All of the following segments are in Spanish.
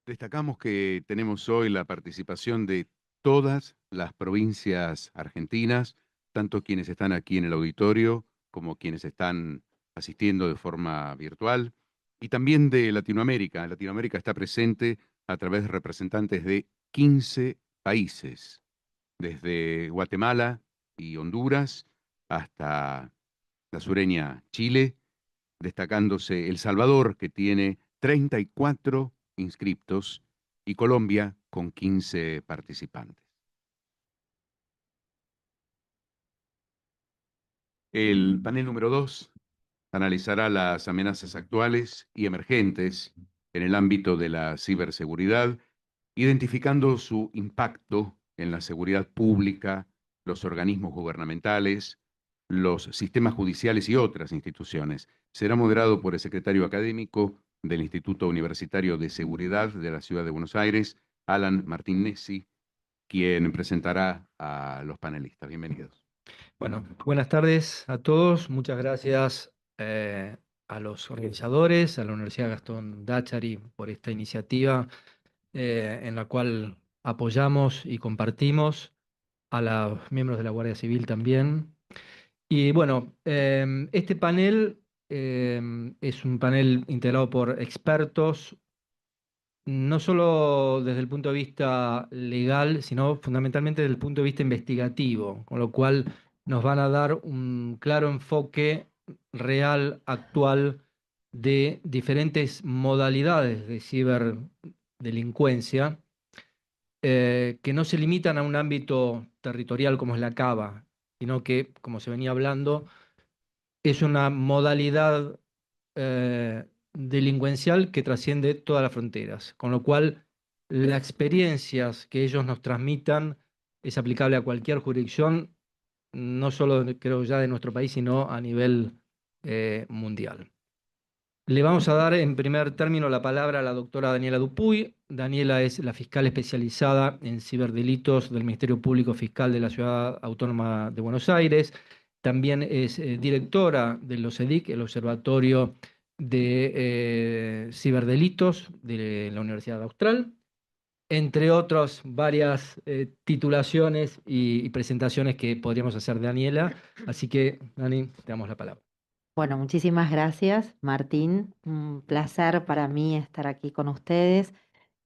Destacamos que tenemos hoy la participación de todas las provincias argentinas, tanto quienes están aquí en el auditorio como quienes están asistiendo de forma virtual, y también de Latinoamérica. Latinoamérica está presente a través de representantes de 15 países, desde Guatemala y Honduras hasta la sureña Chile, destacándose El Salvador, que tiene 34 inscriptos, y Colombia con 15 participantes. El panel número 2 analizará las amenazas actuales y emergentes en el ámbito de la ciberseguridad, identificando su impacto en la seguridad pública, los organismos gubernamentales, los sistemas judiciales y otras instituciones. Será moderado por el secretario académico del Instituto Universitario de Seguridad de la Ciudad de Buenos Aires, Alan Martinezzi, quien presentará a los panelistas. Bienvenidos. Bueno, buenas tardes a todos. Muchas gracias a los organizadores, a la Universidad Gastón Dáchari por esta iniciativa en la cual apoyamos y compartimos a los miembros de la Guardia Civil también. Y bueno, este panel es un panel integrado por expertos, no solo desde el punto de vista legal, sino fundamentalmente desde el punto de vista investigativo, con lo cual nos van a dar un claro enfoque real, actual, de diferentes modalidades de ciberdelincuencia, que no se limitan a un ámbito territorial como es la Cava, sino que, como se venía hablando, es una modalidad delincuencial que trasciende todas las fronteras, con lo cual las experiencias que ellos nos transmitan es aplicable a cualquier jurisdicción, no solo creo ya de nuestro país, sino a nivel mundial. Le vamos a dar en primer término la palabra a la doctora Daniela Dupuy. Daniela es la fiscal especializada en ciberdelitos del Ministerio Público Fiscal de la Ciudad Autónoma de Buenos Aires. También es directora del OSEDIC, el Observatorio de Ciberdelitos de la Universidad Austral, entre otras varias titulaciones y presentaciones que podríamos hacer de Daniela. Así que, Dani, te damos la palabra. Bueno, muchísimas gracias, Martín. Un placer para mí estar aquí con ustedes.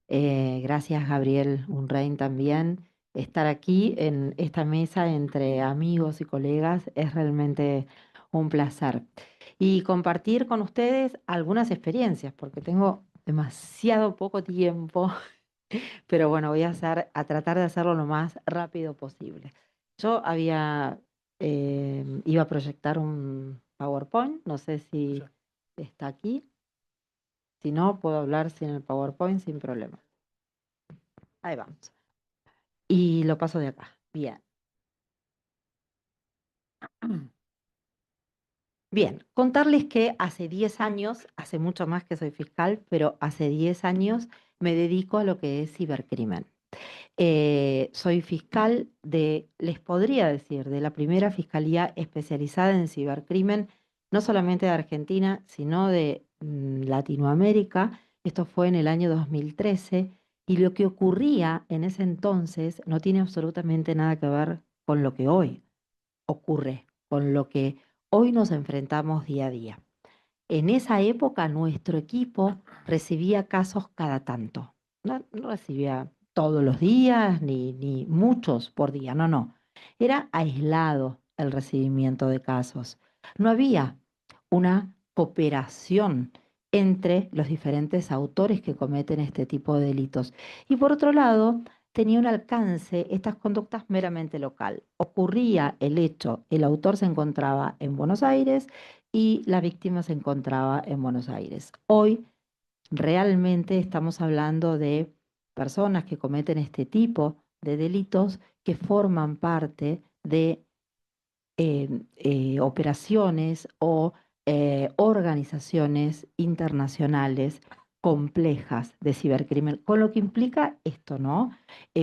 Gracias, Gabriel Unrein, también. Estar aquí en esta mesa entre amigos y colegas es realmente un placer. Y compartir con ustedes algunas experiencias, porque tengo demasiado poco tiempo, pero bueno, a tratar de hacerlo lo más rápido posible. Iba a proyectar un PowerPoint, no sé si está aquí. Si no, puedo hablar sin el PowerPoint sin problema. Ahí vamos. Y lo paso de acá. Bien. Bien, contarles que hace 10 años, hace mucho más que soy fiscal, pero hace 10 años me dedico a lo que es cibercrimen. Soy fiscal les podría decir, de la primera fiscalía especializada en cibercrimen, no solamente de Argentina, sino de Latinoamérica. Esto fue en el año 2013 y lo que ocurría en ese entonces no tiene absolutamente nada que ver con lo que hoy ocurre, con lo que hoy nos enfrentamos día a día. En esa época nuestro equipo recibía casos cada tanto. No recibía todos los días ni muchos por día, no, no. Era aislado el recibimiento de casos. No había una cooperación entre los diferentes autores que cometen este tipo de delitos. Y por otro lado, tenía un alcance estas conductas meramente local. Ocurría el hecho, el autor se encontraba en Buenos Aires y la víctima se encontraba en Buenos Aires. Hoy realmente estamos hablando de personas que cometen este tipo de delitos que forman parte de operaciones o organizaciones internacionales complejas de cibercrimen, con lo que implica esto, ¿no?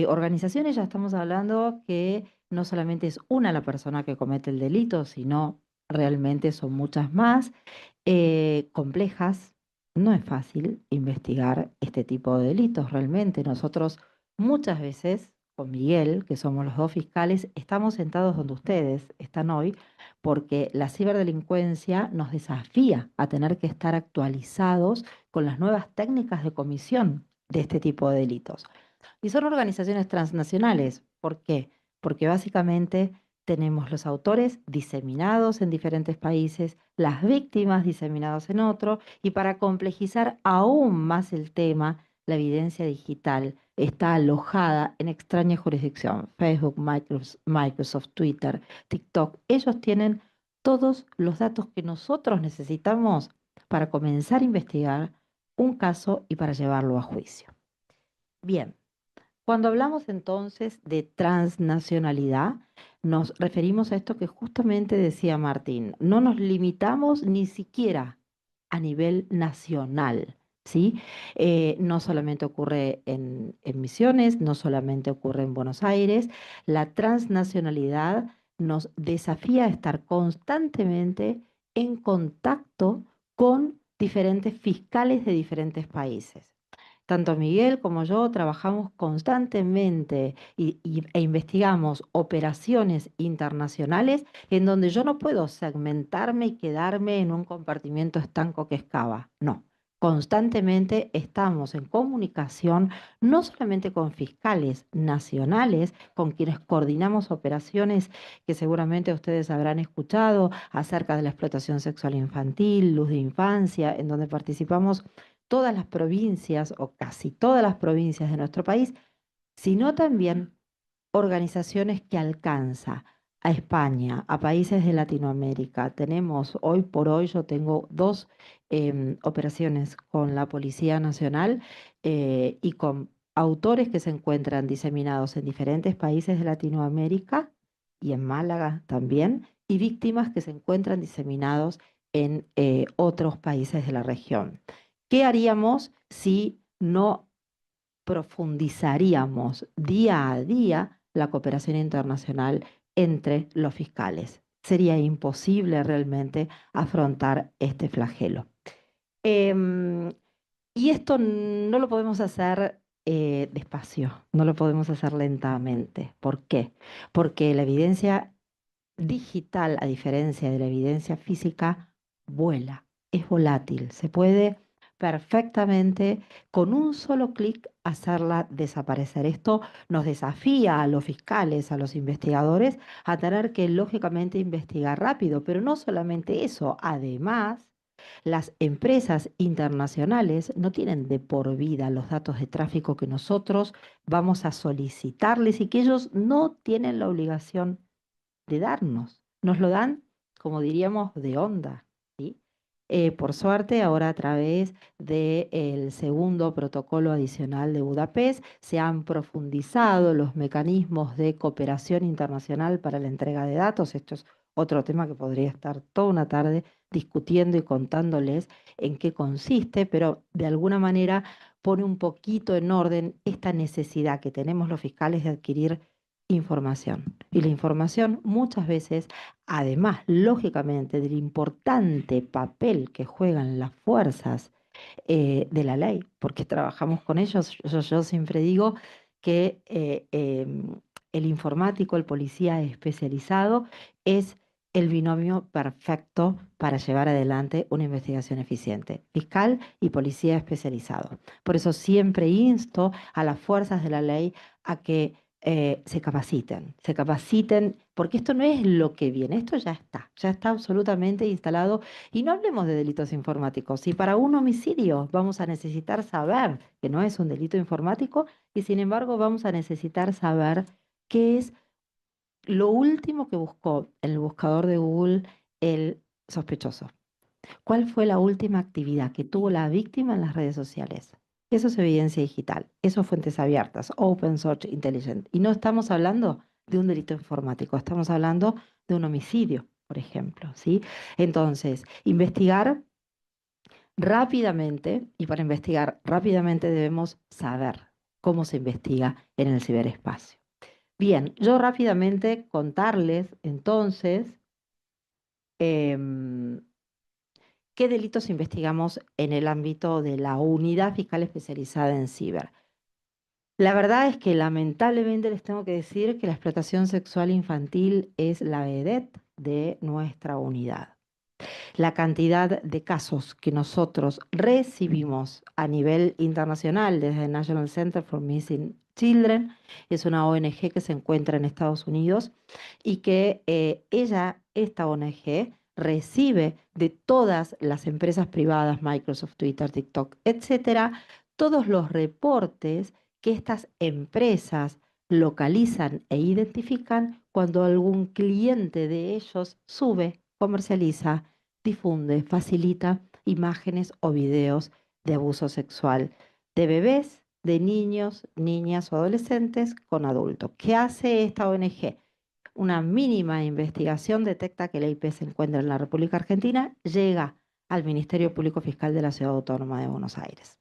Organizaciones, ya estamos hablando que no solamente es una la persona que comete el delito, sino realmente son muchas más, complejas, no es fácil investigar este tipo de delitos. Realmente nosotros muchas veces, con Miguel, que somos los dos fiscales, estamos sentados donde ustedes están hoy, porque la ciberdelincuencia nos desafía a tener que estar actualizados con las nuevas técnicas de comisión de este tipo de delitos. Y son organizaciones transnacionales. ¿Por qué? Porque básicamente tenemos los autores diseminados en diferentes países, las víctimas diseminados en otro, y para complejizar aún más el tema, la evidencia digital está alojada en extraña jurisdicción. Facebook, Microsoft, Twitter, TikTok, ellos tienen todos los datos que nosotros necesitamos para comenzar a investigar un caso y para llevarlo a juicio. Bien. Cuando hablamos entonces de transnacionalidad, nos referimos a esto que justamente decía Martín. No nos limitamos ni siquiera a nivel nacional, ¿sí? No solamente ocurre en Misiones, no solamente ocurre en Buenos Aires. La transnacionalidad nos desafía a estar constantemente en contacto con diferentes fiscales de diferentes países. Tanto Miguel como yo trabajamos constantemente e investigamos operaciones internacionales en donde yo no puedo segmentarme y quedarme en un compartimiento estanco que excava. No, constantemente estamos en comunicación no solamente con fiscales nacionales, con quienes coordinamos operaciones que seguramente ustedes habrán escuchado acerca de la explotación sexual infantil, luz de infancia, en donde participamos todas las provincias o casi todas las provincias de nuestro país, sino también organizaciones que alcanza a España, a países de Latinoamérica. Tenemos hoy por hoy, yo tengo dos operaciones con la Policía Nacional y con autores que se encuentran diseminados en diferentes países de Latinoamérica y en Málaga también, y víctimas que se encuentran diseminados en otros países de la región. ¿Qué haríamos si no profundizaríamos día a día la cooperación internacional entre los fiscales? Sería imposible realmente afrontar este flagelo. Em, y esto no lo podemos hacer despacio, no lo podemos hacer lentamente. ¿Por qué? Porque la evidencia digital, a diferencia de la evidencia física, vuela, es volátil, se puede perfectamente con un solo clic hacerla desaparecer. Esto nos desafía a los fiscales, a los investigadores, a tener que lógicamente investigar rápido, pero no solamente eso, además, las empresas internacionales no tienen de por vida los datos de tráfico que nosotros vamos a solicitarles y que ellos no tienen la obligación de darnos. Nos lo dan, como diríamos, de onda, ¿sí? Por suerte, ahora a través del segundo protocolo adicional de Budapest, se han profundizado los mecanismos de cooperación internacional para la entrega de datos. Esto es otro tema que podría estar toda una tarde discutiendo y contándoles en qué consiste, pero de alguna manera pone un poquito en orden esta necesidad que tenemos los fiscales de adquirir información. Y la información muchas veces, además, lógicamente, del importante papel que juegan las fuerzas de la ley, porque trabajamos con ellos, yo siempre digo que el informático, el policía especializado, es el binomio perfecto para llevar adelante una investigación eficiente, fiscal y policía especializado. Por eso siempre insto a las fuerzas de la ley a que se capaciten, porque esto no es lo que viene, esto ya está absolutamente instalado. Y no hablemos de delitos informáticos. Si para un homicidio vamos a necesitar saber que no es un delito informático, y sin embargo vamos a necesitar saber qué es lo último que buscó en el buscador de Google el sospechoso. ¿Cuál fue la última actividad que tuvo la víctima en las redes sociales? Eso es evidencia digital, eso es fuentes abiertas, Open Source Intelligence. Y no estamos hablando de un delito informático, estamos hablando de un homicidio, por ejemplo, ¿sí? Entonces, investigar rápidamente, y para investigar rápidamente debemos saber cómo se investiga en el ciberespacio. Bien, yo rápidamente contarles entonces qué ¿qué delitos investigamos en el ámbito de la unidad fiscal especializada en ciber? La verdad es que lamentablemente les tengo que decir que la explotación sexual infantil es la vedette de nuestra unidad. La cantidad de casos que nosotros recibimos a nivel internacional desde el National Center for Missing Children, es una ONG que se encuentra en Estados Unidos y que esta ONG, recibe de todas las empresas privadas, Microsoft, Twitter, TikTok, etcétera, todos los reportes que estas empresas localizan e identifican cuando algún cliente de ellos sube, comercializa, difunde, facilita imágenes o videos de abuso sexual de bebés, de niños, niñas o adolescentes con adultos. ¿Qué hace esta ONG? Una mínima investigación detecta que la IP se encuentra en la República Argentina, llega al Ministerio Público Fiscal de la Ciudad Autónoma de Buenos Aires.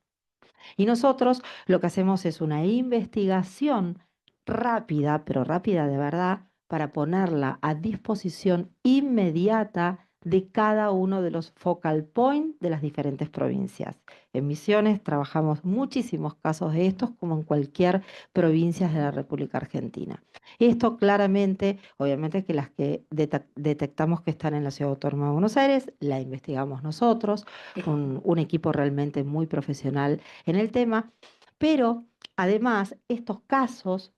Y nosotros lo que hacemos es una investigación rápida, pero rápida de verdad, para ponerla a disposición inmediata de cada uno de los focal points de las diferentes provincias. En Misiones trabajamos muchísimos casos de estos, como en cualquier provincia de la República Argentina. Esto claramente, obviamente que las que detectamos que están en la Ciudad Autónoma de Buenos Aires, la investigamos nosotros, un equipo realmente muy profesional en el tema, pero además estos casos,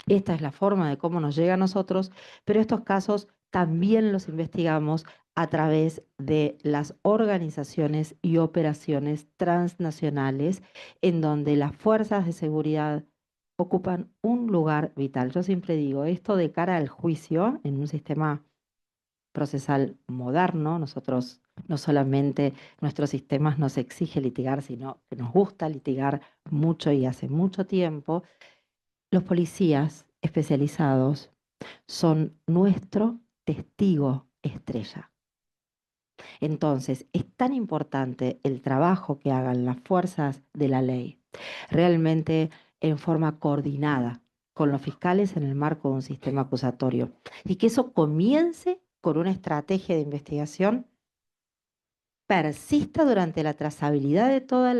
esta es la forma de cómo nos llega a nosotros, pero estos casos también los investigamos a través de las organizaciones y operaciones transnacionales en donde las fuerzas de seguridad ocupan un lugar vital. Yo siempre digo, esto de cara al juicio en un sistema procesal moderno, nosotros no solamente nuestros sistemas nos exige litigar, sino que nos gusta litigar mucho y hace mucho tiempo, los policías especializados son nuestro testigo estrella. Entonces, es tan importante el trabajo que hagan las fuerzas de la ley, realmente en forma coordinada con los fiscales en el marco de un sistema acusatorio, y que eso comience con una estrategia de investigación, persista durante la trazabilidad de toda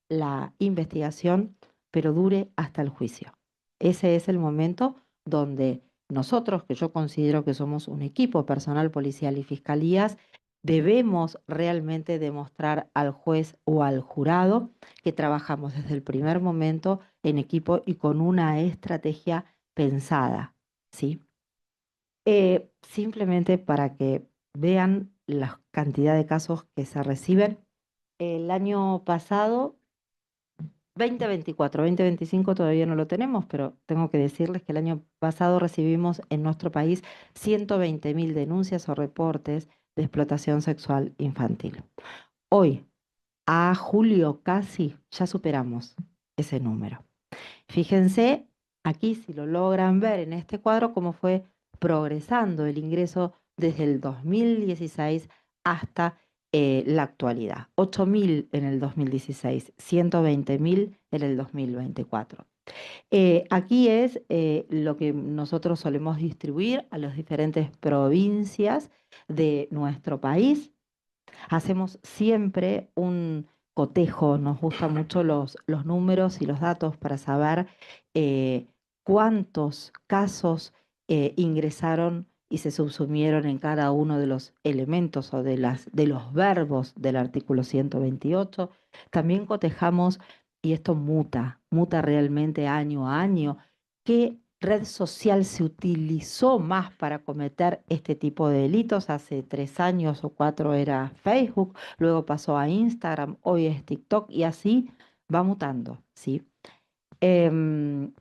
la investigación, pero dure hasta el juicio. Ese es el momento donde nosotros, que yo considero que somos un equipo personal policial y fiscalías, debemos realmente demostrar al juez o al jurado que trabajamos desde el primer momento en equipo y con una estrategia pensada, ¿sí? Simplemente para que vean la cantidad de casos que se reciben. El año pasado, 2024, 2025 todavía no lo tenemos, pero tengo que decirles que el año pasado recibimos en nuestro país 120.000 denuncias o reportes de explotación sexual infantil. Hoy, a julio casi, ya superamos ese número. Fíjense aquí, si lo logran ver en este cuadro, cómo fue progresando el ingreso desde el 2016 hasta la actualidad. 8.000 en el 2016, 120.000 en el 2024. Aquí es lo que nosotros solemos distribuir a las diferentes provincias de nuestro país. Hacemos siempre un cotejo, nos gustan mucho los números y los datos para saber cuántos casos ingresaron y se subsumieron en cada uno de los elementos o de los verbos del artículo 128. También cotejamos, y esto muta realmente año a año, qué red social se utilizó más para cometer este tipo de delitos. Hace 3 años o 4 era Facebook, luego pasó a Instagram, hoy es TikTok y así va mutando, ¿sí? Me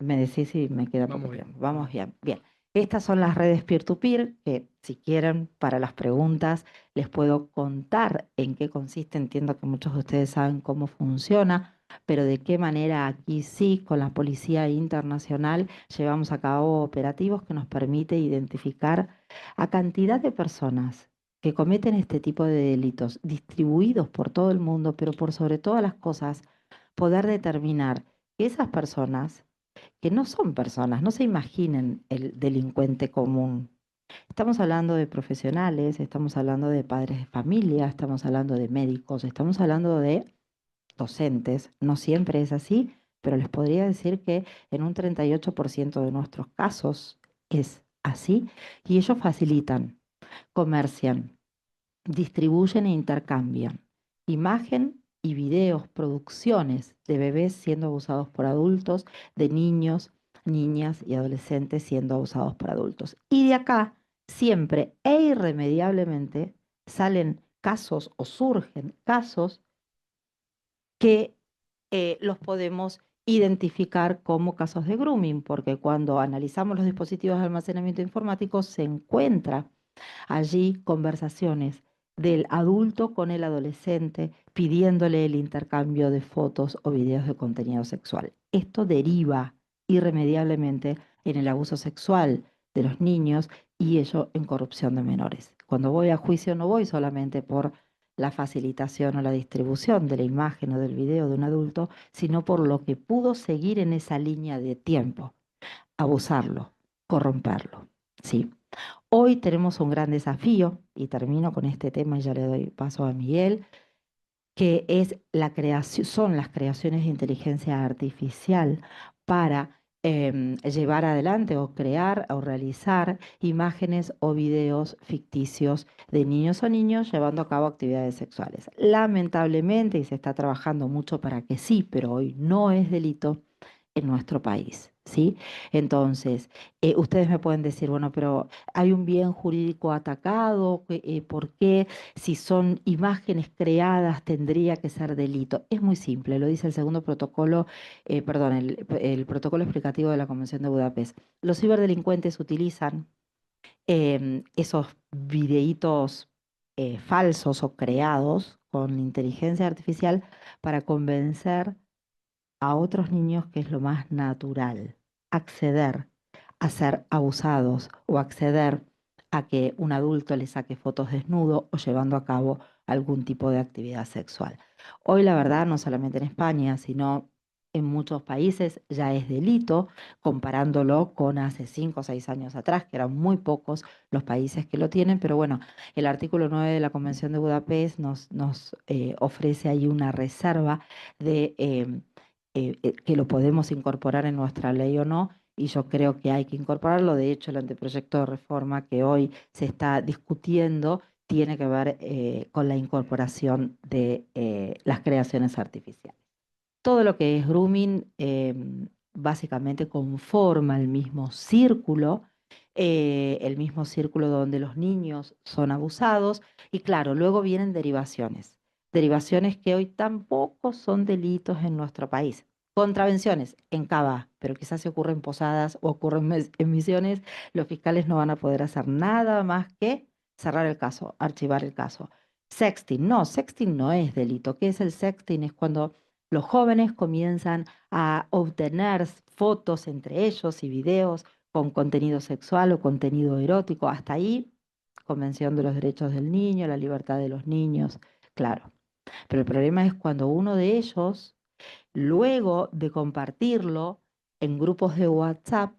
decís si me queda poco tiempo. Vamos bien. Bien. Estas son las redes peer-to-peer que, si quieren, para las preguntas les puedo contar en qué consiste. Entiendo que muchos de ustedes saben cómo funciona, pero de qué manera aquí sí, con la Policía Internacional, llevamos a cabo operativos que nos permite identificar a cantidad de personas que cometen este tipo de delitos distribuidos por todo el mundo, pero por sobre todas las cosas, poder determinar que esas personas, que no son personas, no se imaginen el delincuente común, Estamos hablando de profesionales, estamos hablando de padres de familia, estamos hablando de médicos, estamos hablando de docentes. No siempre es así, pero les podría decir que en un 38% de nuestros casos es así y ellos facilitan, comercian, distribuyen e intercambian imagen y videos, producciones de bebés siendo abusados por adultos, de niños, niñas y adolescentes siendo abusados por adultos. Y de acá, siempre e irremediablemente, salen casos o surgen casos que los podemos identificar como casos de grooming, porque cuando analizamos los dispositivos de almacenamiento informático se encuentra allí conversaciones del adulto con el adolescente pidiéndole el intercambio de fotos o videos de contenido sexual. Esto deriva irremediablemente en el abuso sexual de los niños y ello en corrupción de menores. Cuando voy a juicio no voy solamente por la facilitación o la distribución de la imagen o del video de un adulto, sino por lo que pudo seguir en esa línea de tiempo, abusarlo, corromperlo. ¿Sí? Hoy tenemos un gran desafío, y termino con este tema y ya le doy paso a Miguel, que es son las creaciones de inteligencia artificial para llevar adelante o crear o realizar imágenes o videos ficticios de niños o niños llevando a cabo actividades sexuales. Lamentablemente, y se está trabajando mucho para que sí, pero hoy no es delito en nuestro país, ¿sí? Entonces, ustedes me pueden decir, bueno, pero hay un bien jurídico atacado, ¿por qué si son imágenes creadas tendría que ser delito? Es muy simple, lo dice el segundo protocolo, perdón, el protocolo explicativo de la Convención de Budapest. Los ciberdelincuentes utilizan esos videitos falsos o creados con inteligencia artificial para convencer a otros niños que es lo más natural, acceder a ser abusados o acceder a que un adulto les saque fotos desnudo o llevando a cabo algún tipo de actividad sexual. Hoy la verdad, no solamente en España, sino en muchos países ya es delito, comparándolo con hace 5 o 6 años atrás, que eran muy pocos los países que lo tienen, pero bueno, el artículo 9 de la Convención de Budapest nos ofrece ahí una reserva de que lo podemos incorporar en nuestra ley o no, y yo creo que hay que incorporarlo. De hecho, el anteproyecto de reforma que hoy se está discutiendo tiene que ver con la incorporación de las creaciones artificiales. Todo lo que es grooming básicamente conforma el mismo círculo donde los niños son abusados y claro, luego vienen derivaciones, derivaciones que hoy tampoco son delitos en nuestro país. Contravenciones en Cava, pero quizás se ocurren en Posadas o ocurren en Misiones, los fiscales no van a poder hacer nada más que cerrar el caso, archivar el caso. Sexting no es delito. ¿Qué es el sexting? Es cuando los jóvenes comienzan a obtener fotos entre ellos y videos con contenido sexual o contenido erótico. Hasta ahí, Convención de los Derechos del Niño, la libertad de los niños, claro. Pero el problema es cuando uno de ellos, luego de compartirlo en grupos de WhatsApp,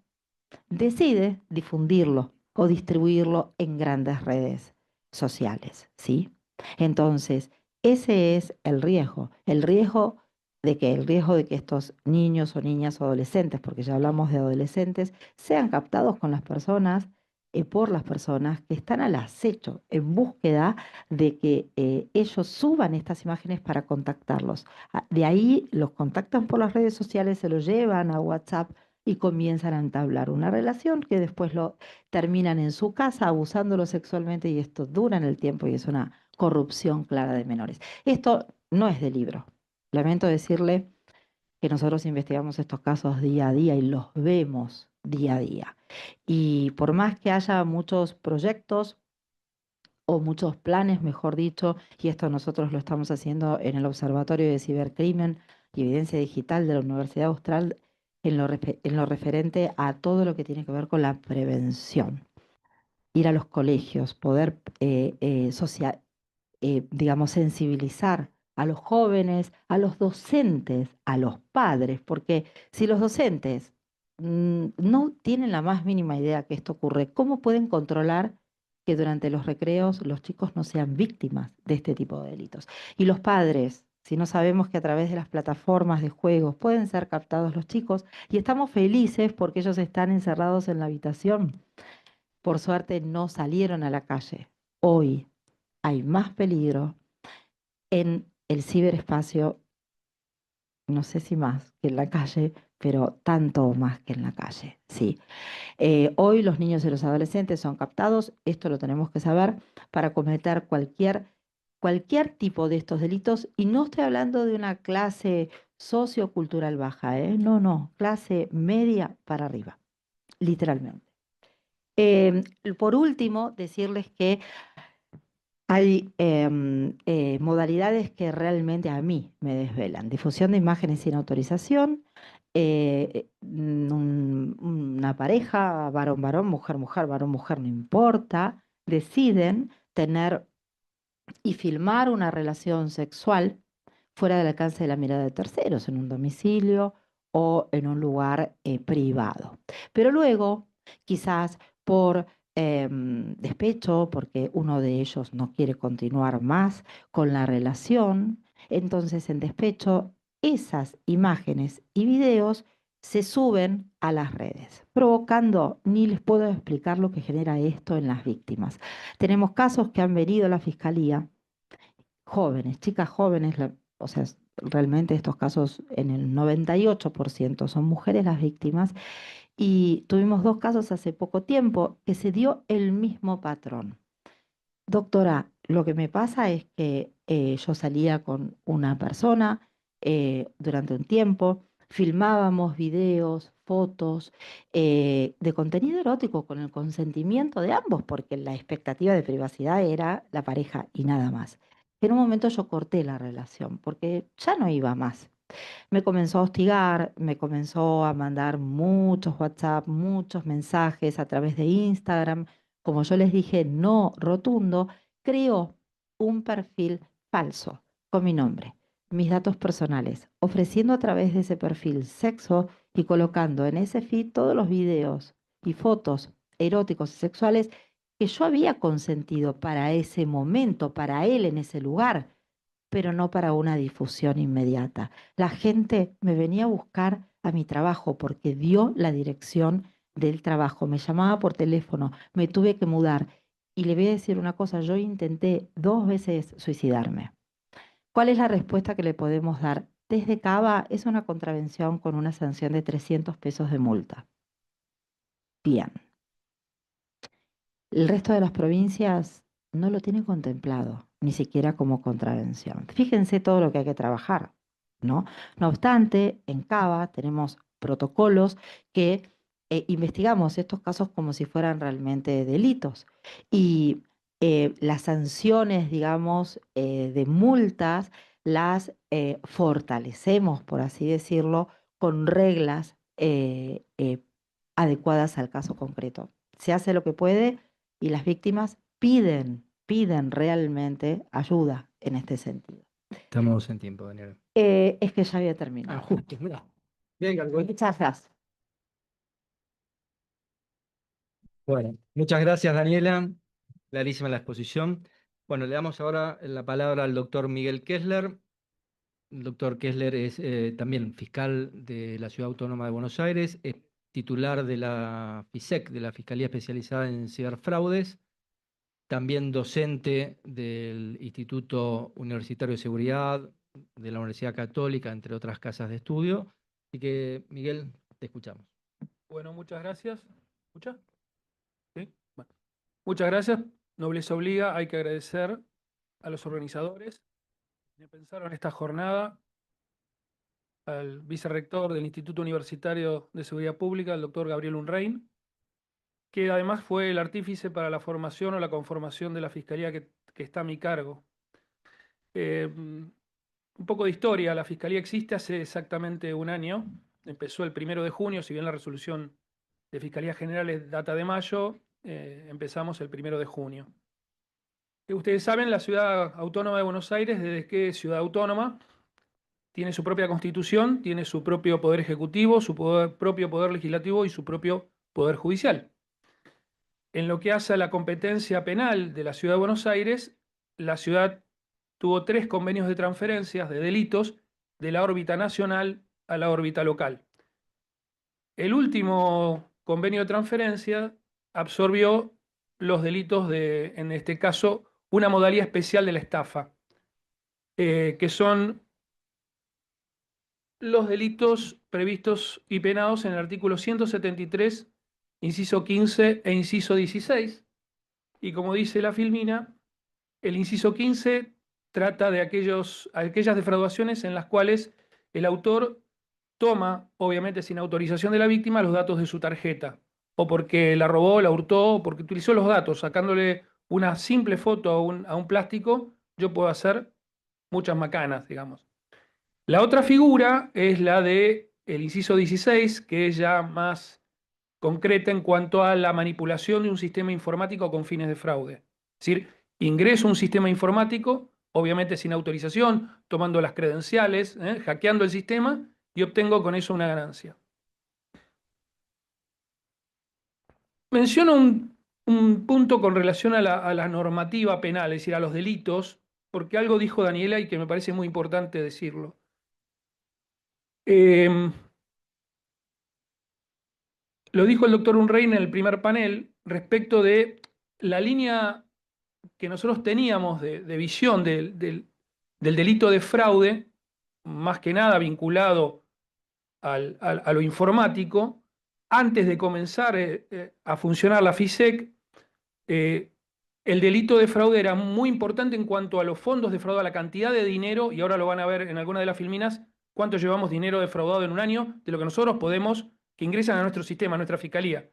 decide difundirlo o distribuirlo en grandes redes sociales, ¿sí? Entonces, ese es el riesgo el riesgo de que estos niños o niñas o adolescentes, porque ya hablamos de adolescentes, sean captados con las personas, por las personas que están al acecho, en búsqueda de que ellos suban estas imágenes para contactarlos. De ahí los contactan por las redes sociales, se los llevan a WhatsApp y comienzan a entablar una relación que después lo terminan en su casa abusándolo sexualmente y esto dura en el tiempo y es una corrupción clara de menores. Esto no es de libro. Lamento decirle que nosotros investigamos estos casos día a día y los vemos día a día. Y por más que haya muchos proyectos o muchos planes, mejor dicho, y esto nosotros lo estamos haciendo en el Observatorio de Cibercrimen y Evidencia Digital de la Universidad Austral, en lo referente a todo lo que tiene que ver con la prevención. Ir a los colegios, poder digamos, sensibilizar a los jóvenes, a los docentes, a los padres, porque si los docentes no tienen la más mínima idea que esto ocurre. ¿Cómo pueden controlar que durante los recreos los chicos no sean víctimas de este tipo de delitos? Y los padres, si no sabemos que a través de las plataformas de juegos pueden ser captados los chicos y estamos felices porque ellos están encerrados en la habitación, por suerte no salieron a la calle. Hoy hay más peligro en el ciberespacio, no sé si más que en la calle, pero tanto más que en la calle, sí. Hoy los niños y los adolescentes son captados, esto lo tenemos que saber, para cometer cualquier tipo de estos delitos, y no estoy hablando de una clase sociocultural baja, ¿eh? No, no, clase media para arriba, literalmente. Por último, decirles que hay modalidades que realmente a mí me desvelan. Difusión de imágenes sin autorización, una pareja, varón-varón, mujer-mujer, varón-mujer, no importa, deciden tener y filmar una relación sexual fuera del alcance de la mirada de terceros, en un domicilio o en un lugar privado. Pero luego, quizás por despecho, porque uno de ellos no quiere continuar más con la relación, entonces en despecho esas imágenes y videos se suben a las redes, provocando, ni les puedo explicar lo que genera esto en las víctimas. Tenemos casos que han venido a la fiscalía, jóvenes, chicas jóvenes, o sea, realmente estos casos en el 98% son mujeres las víctimas, y tuvimos dos casos hace poco tiempo que se dio el mismo patrón. Doctora, lo que me pasa es que yo salía con una persona durante un tiempo, filmábamos videos, fotos de contenido erótico con el consentimiento de ambos, porque la expectativa de privacidad era la pareja y nada más. En un momento yo corté la relación porque ya no iba más. Me comenzó a hostigar, me comenzó a mandar muchos WhatsApp, muchos mensajes a través de Instagram. Como yo les dije, no rotundo, creó un perfil falso con mi nombre, mis datos personales, ofreciendo a través de ese perfil sexo y colocando en ese feed todos los videos y fotos eróticos y sexuales que yo había consentido para ese momento, para él en ese lugar, pero no para una difusión inmediata. La gente me venía a buscar a mi trabajo porque dio la dirección del trabajo, me llamaba por teléfono, me tuve que mudar. Y le voy a decir una cosa, yo intenté 2 veces suicidarme. ¿Cuál es la respuesta que le podemos dar? Desde Cava es una contravención con una sanción de 300 pesos de multa. Bien. El resto de las provincias no lo tienen contemplado, ni siquiera como contravención. Fíjense todo lo que hay que trabajar, ¿no? No obstante, en Cava tenemos protocolos que investigamos estos casos como si fueran realmente delitos. Y las sanciones, digamos, de multas, las fortalecemos, por así decirlo, con reglas adecuadas al caso concreto. Se hace lo que puede y las víctimas piden realmente ayuda en este sentido. Estamos en tiempo, Daniel. Es que ya había Ah, terminado. justo, mira. Bien, Muchas gracias. bueno, muchas gracias, Daniela. Clarísima la exposición. Bueno, le damos ahora la palabra al doctor Miguel Kessler. El doctor Kessler es también fiscal de la Ciudad Autónoma de Buenos Aires, es titular de la FISEC, de la Fiscalía Especializada en Ciberfraudes, también docente del Instituto Universitario de Seguridad de la Universidad Católica, entre otras casas de estudio. Así que, Miguel, te escuchamos. Bueno, muchas gracias. ¿Escucha? ¿Sí? Bueno. Muchas gracias. Nobleza obliga. Hay que agradecer a los organizadores que pensaron esta jornada, al vicerrector del Instituto Universitario de Seguridad Pública, el doctor Gabriel Unrein, que además fue el artífice para la formación o la conformación de la fiscalía que está a mi cargo. Un poco de historia. La fiscalía existe hace exactamente un año. Empezó el 1 de junio, si bien la resolución de Fiscalía General es data de mayo, empezamos el 1 de junio. Ustedes saben, la Ciudad Autónoma de Buenos Aires, ¿desde qué ciudad autónoma? tiene su propia constitución, tiene su propio poder ejecutivo, su propio poder legislativo y su propio poder judicial. En lo que hace a la competencia penal de la Ciudad de Buenos Aires, la ciudad tuvo 3 convenios de transferencias de delitos de la órbita nacional a la órbita local. El último convenio de transferencia absorbió los delitos de, en este caso, una modalidad especial de la estafa, que son los delitos previstos y penados en el artículo 173, inciso 15 e inciso 16. Y como dice la filmina, el inciso 15 trata de aquellas defraudaciones en las cuales el autor toma, obviamente sin autorización de la víctima, los datos de su tarjeta, o porque la robó, la hurtó, o porque utilizó los datos, sacándole una simple foto a un plástico, yo puedo hacer muchas macanas, digamos. La otra figura es la de el inciso 16, que es ya más concreta en cuanto a la manipulación de un sistema informático con fines de fraude. Es decir, ingreso a un sistema informático, obviamente sin autorización, tomando las credenciales, hackeando el sistema y obtengo con eso una ganancia. Menciono un punto con relación a la normativa penal, es decir, a los delitos, porque algo dijo Daniela y que me parece muy importante decirlo. Lo dijo el doctor Unrein en el primer panel respecto de la línea que nosotros teníamos de visión del delito de fraude, más que nada vinculado a lo informático. Antes de comenzar a funcionar la FISEC, el delito de fraude era muy importante en cuanto a los fondos de fraude, a la cantidad de dinero, y ahora lo van a ver en alguna de las filminas, cuánto llevamos dinero defraudado en un año de lo que nosotros podemos, que ingresan a nuestro sistema, a nuestra fiscalía.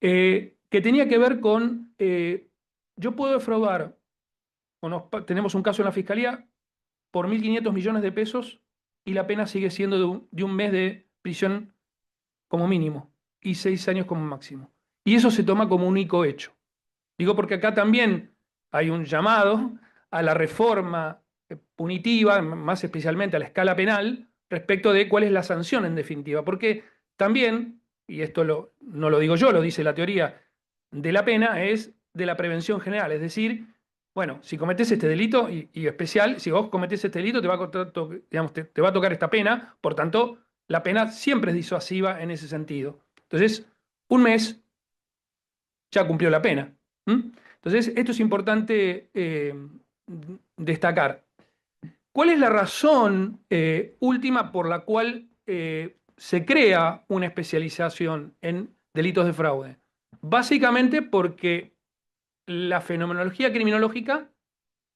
Que tenía que ver con, yo puedo defraudar, tenemos un caso en la fiscalía, por 1.500 millones de pesos y la pena sigue siendo de un mes de prisión como mínimo y 6 años como máximo. Y eso se toma como único hecho. Digo porque acá también hay un llamado a la reforma punitiva, más especialmente a la escala penal, respecto de cuál es la sanción en definitiva. Porque también, y esto no lo digo yo, lo dice la teoría de la pena, es de la prevención general. Es decir, bueno, si cometés este delito, y especial, si vos cometés este delito, te va a tocar esta pena, por tanto, la pena siempre es disuasiva en ese sentido. Entonces, un mes ya cumplió la pena. Entonces, esto es importante destacar. ¿Cuál es la razón última por la cual se crea una especialización en delitos de fraude? Básicamente porque la fenomenología criminológica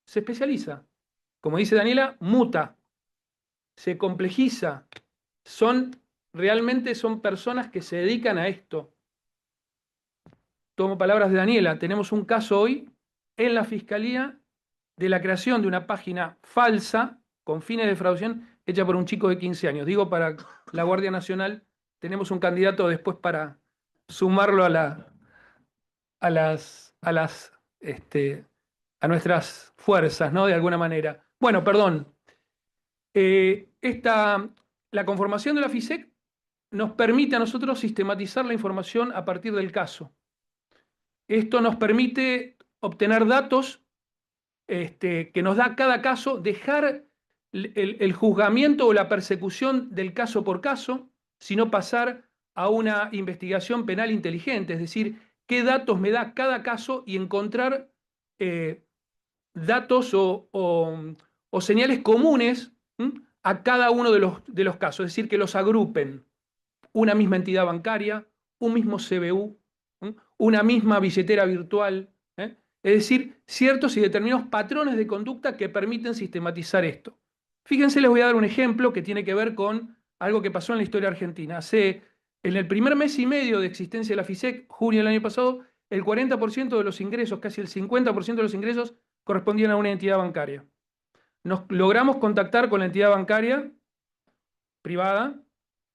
se especializa. Como dice Daniela, muta, se complejiza. Realmente son personas que se dedican a esto. Tomo palabras de Daniela, tenemos un caso hoy en la Fiscalía de la creación de una página falsa con fines de defraudación hecha por un chico de 15 años. Digo, para la Guardia Nacional tenemos un candidato después para sumarlo a nuestras fuerzas, ¿no? De alguna manera. Bueno, perdón. La conformación de la FISEC nos permite a nosotros sistematizar la información a partir del caso. Esto nos permite obtener datos que nos da cada caso, dejar el juzgamiento o la persecución del caso por caso, sino pasar a una investigación penal inteligente, es decir, qué datos me da cada caso y encontrar datos o señales comunes a cada uno de los casos, es decir, que los agrupen. Una misma entidad bancaria, un mismo CBU, una misma billetera virtual, es decir, ciertos y determinados patrones de conducta que permiten sistematizar esto. Fíjense, les voy a dar un ejemplo que tiene que ver con algo que pasó en la historia argentina. En el primer mes y medio de existencia de la FISEC, junio del año pasado, el 40% de los ingresos, casi el 50% de los ingresos, correspondían a una entidad bancaria. Nos logramos contactar con la entidad bancaria privada,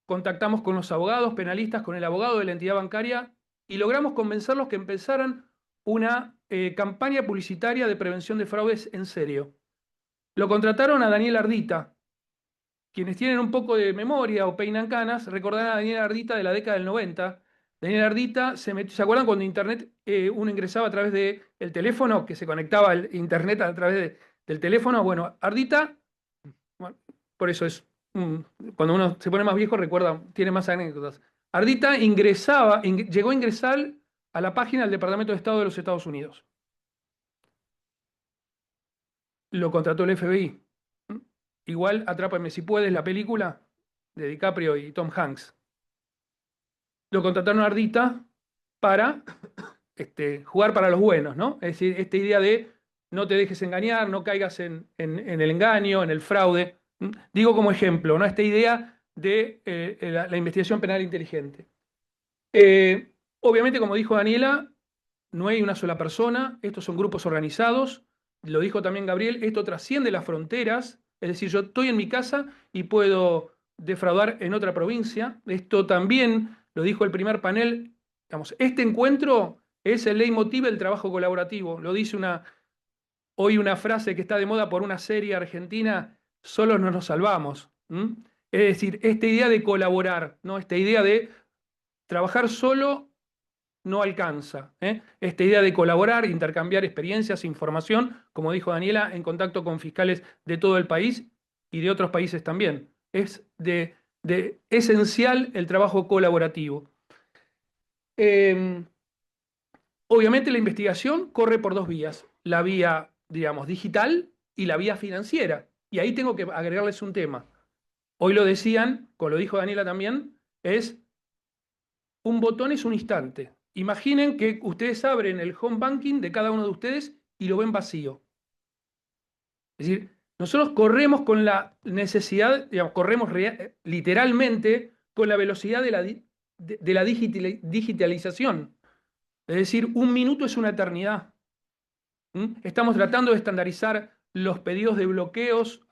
contactamos con los abogados penalistas, con el abogado de la entidad bancaria y logramos convencerlos que empezaran una campaña publicitaria de prevención de fraudes en serio. Lo contrataron a Daniel Ardita. Quienes tienen un poco de memoria o peinan canas, recordarán a Daniel Ardita de la década del 90. Daniel Ardita ¿se acuerdan cuando Internet uno ingresaba a través del teléfono, que se conectaba al Internet a través del teléfono? Bueno, Ardita, bueno, por eso cuando uno se pone más viejo recuerda, tiene más anécdotas. Ardita llegó a ingresar a la página del Departamento de Estado de los Estados Unidos. Lo contrató el FBI. Igual Atrápame si puedes, la película de DiCaprio y Tom Hanks. Lo contrataron a Ardita para jugar para los buenos, ¿no? Es decir, esta idea de no te dejes engañar, no caigas en el engaño, en el fraude. Digo como ejemplo, ¿no? Esta idea de la investigación penal inteligente. Obviamente, como dijo Daniela, no hay una sola persona, estos son grupos organizados. Lo dijo también Gabriel, esto trasciende las fronteras. Es decir, yo estoy en mi casa y puedo defraudar en otra provincia. Esto también lo dijo el primer panel. Digamos, este encuentro es el leitmotiv del trabajo colaborativo. Lo dice hoy una frase que está de moda por una serie argentina: solos no nos salvamos. Es decir, esta idea de colaborar, ¿no? Esta idea de trabajar solo no alcanza. Esta idea de colaborar, intercambiar experiencias, información, como dijo Daniela, en contacto con fiscales de todo el país y de otros países también. Es esencial el trabajo colaborativo. Obviamente la investigación corre por dos vías: la vía, digamos, digital y la vía financiera. Y ahí tengo que agregarles un tema. Hoy lo decían, como lo dijo Daniela también, un botón es un instante. Imaginen que ustedes abren el home banking de cada uno de ustedes y lo ven vacío. Es decir, nosotros corremos con la necesidad, digamos, corremos literalmente con la velocidad de la digitalización. Es decir, un minuto es una eternidad. Estamos tratando de estandarizar los pedidos de bloqueos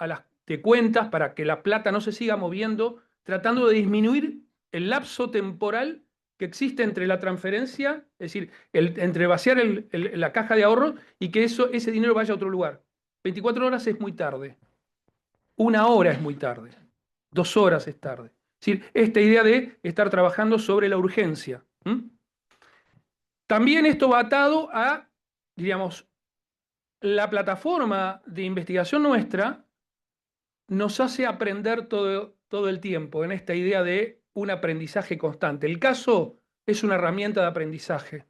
de cuentas para que la plata no se siga moviendo, tratando de disminuir el lapso temporal que existe entre la transferencia, es decir, entre vaciar la caja de ahorro y que ese dinero vaya a otro lugar. 24 horas es muy tarde. 1 hora es muy tarde. 2 horas es tarde. Es decir, esta idea de estar trabajando sobre la urgencia. También esto va atado a, digamos, la plataforma de investigación nuestra nos hace aprender todo el tiempo en esta idea de un aprendizaje constante. El caso es una herramienta de aprendizaje,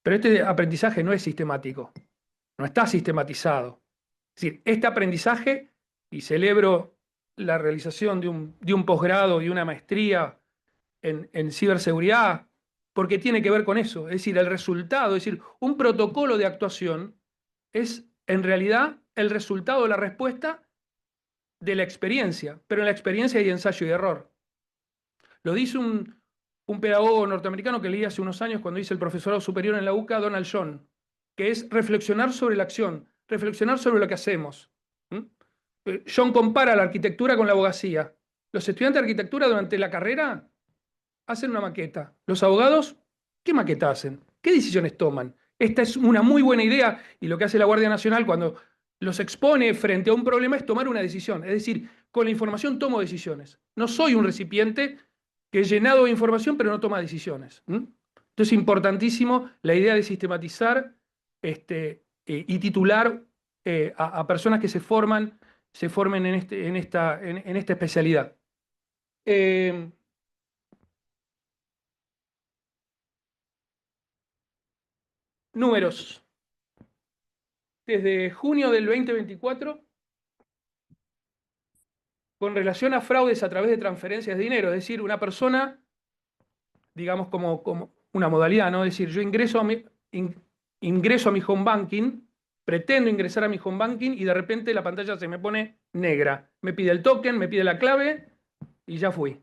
pero este aprendizaje no es sistemático, no está sistematizado. Es decir, este aprendizaje, y celebro la realización de un posgrado y una maestría en ciberseguridad, porque tiene que ver con eso. Es decir, el resultado, es decir, un protocolo de actuación es en realidad el resultado de la respuesta de la experiencia, pero en la experiencia hay ensayo y error. Lo dice un pedagogo norteamericano que leí hace unos años cuando hice el profesorado superior en la UCA, Donald John, que es reflexionar sobre la acción, reflexionar sobre lo que hacemos. John compara la arquitectura con la abogacía. Los estudiantes de arquitectura durante la carrera hacen una maqueta. Los abogados, ¿qué maqueta hacen? ¿Qué decisiones toman? Esta es una muy buena idea, y lo que hace la Guardia Nacional cuando los expone frente a un problema es tomar una decisión. Es decir, con la información tomo decisiones. No soy un recipiente que es llenado de información pero no toma decisiones. Entonces es importantísimo la idea de sistematizar y titular a personas que se formen en esta especialidad. Números. Desde junio del 2024, con relación a fraudes a través de transferencias de dinero, es decir, una persona, digamos como una modalidad, ¿no? Es decir, yo ingreso a mi home banking, pretendo ingresar a mi home banking y de repente la pantalla se me pone negra. Me pide el token, me pide la clave y ya fui.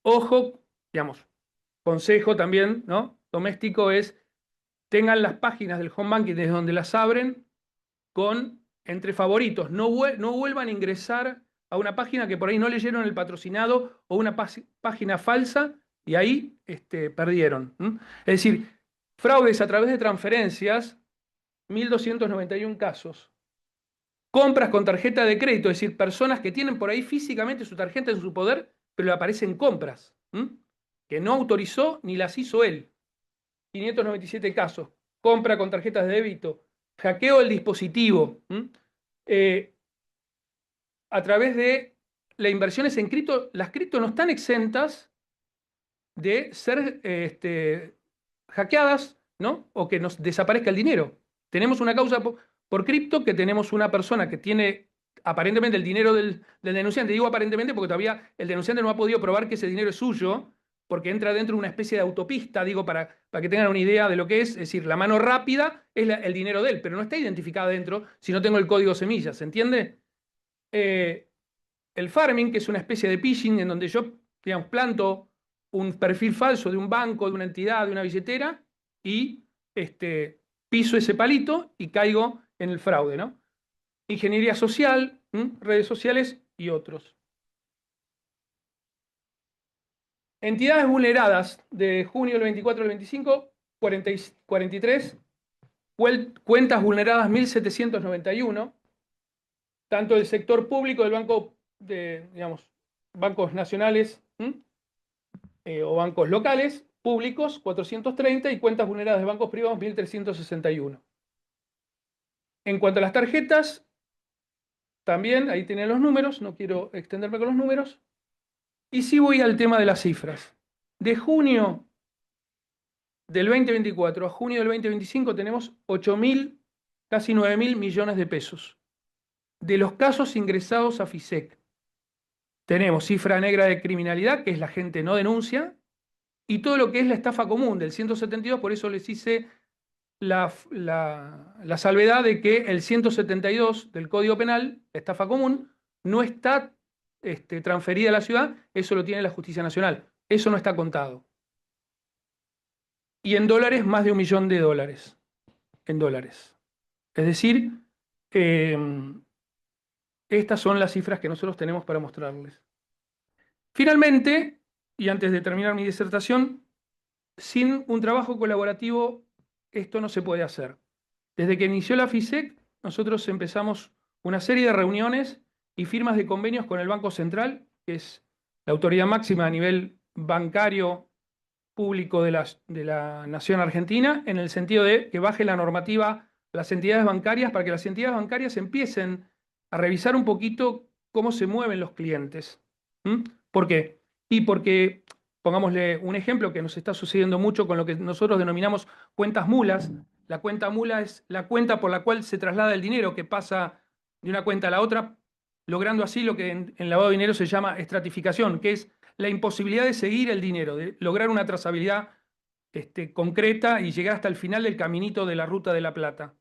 Ojo, digamos, consejo también, ¿no? Doméstico es: tengan las páginas del home banking desde donde las abren entre favoritos. No vuelvan a ingresar a una página que por ahí no leyeron el patrocinado o una página falsa y ahí perdieron. Es decir, fraudes a través de transferencias, 1.291 casos. Compras con tarjeta de crédito, es decir, personas que tienen por ahí físicamente su tarjeta en su poder, pero le aparecen compras, que no autorizó ni las hizo él. 597 casos. Compra con tarjetas de débito, hackeo del dispositivo, a través de las inversiones en cripto. Las cripto no están exentas de ser hackeadas, ¿no? O que nos desaparezca el dinero. Tenemos una causa por cripto, que tenemos una persona que tiene aparentemente el dinero del denunciante. Digo aparentemente porque todavía el denunciante no ha podido probar que ese dinero es suyo, porque entra dentro de una especie de autopista, digo, para que tengan una idea de lo que es decir, la mano rápida es el dinero de él, pero no está identificada dentro si no tengo el código semilla, ¿se entiende? El farming, que es una especie de phishing en donde yo, digamos, planto un perfil falso de un banco, de una entidad, de una billetera, y piso ese palito y caigo en el fraude, ¿no? Ingeniería social, redes sociales y otros. Entidades vulneradas de junio del 24 al 25, 43. Cuentas vulneradas 1791. Tanto del sector público del banco, digamos, bancos nacionales o bancos locales, públicos 430 y cuentas vulneradas de bancos privados 1361. En cuanto a las tarjetas, también ahí tienen los números, no quiero extenderme con los números. Y sí voy al tema de las cifras. De junio del 2024 a junio del 2025 tenemos 8.000, casi 9.000 millones de pesos. De los casos ingresados a FISEC, tenemos cifra negra de criminalidad, que es la gente no denuncia, y todo lo que es la estafa común del 172, por eso les hice la salvedad de que el 172 del Código Penal, la estafa común, no está transferida a la ciudad, eso lo tiene la Justicia Nacional, eso no está contado. Y en dólares, más de $1 millón en dólares. Es decir, estas son las cifras que nosotros tenemos para mostrarles. Finalmente, y antes de terminar mi disertación, sin un trabajo colaborativo esto no se puede hacer. Desde que inició la FISEC, nosotros empezamos una serie de reuniones y firmas de convenios con el Banco Central, que es la autoridad máxima a nivel bancario público de la nación argentina, en el sentido de que baje la normativa a las entidades bancarias para que las entidades bancarias empiecen a revisar un poquito cómo se mueven los clientes. ¿Por qué? Y porque, pongámosle un ejemplo que nos está sucediendo mucho con lo que nosotros denominamos cuentas mulas. La cuenta mula es la cuenta por la cual se traslada el dinero que pasa de una cuenta a la otra, logrando así lo que en lavado de dinero se llama estratificación, que es la imposibilidad de seguir el dinero, de lograr una trazabilidad concreta y llegar hasta el final del caminito de la ruta de la plata.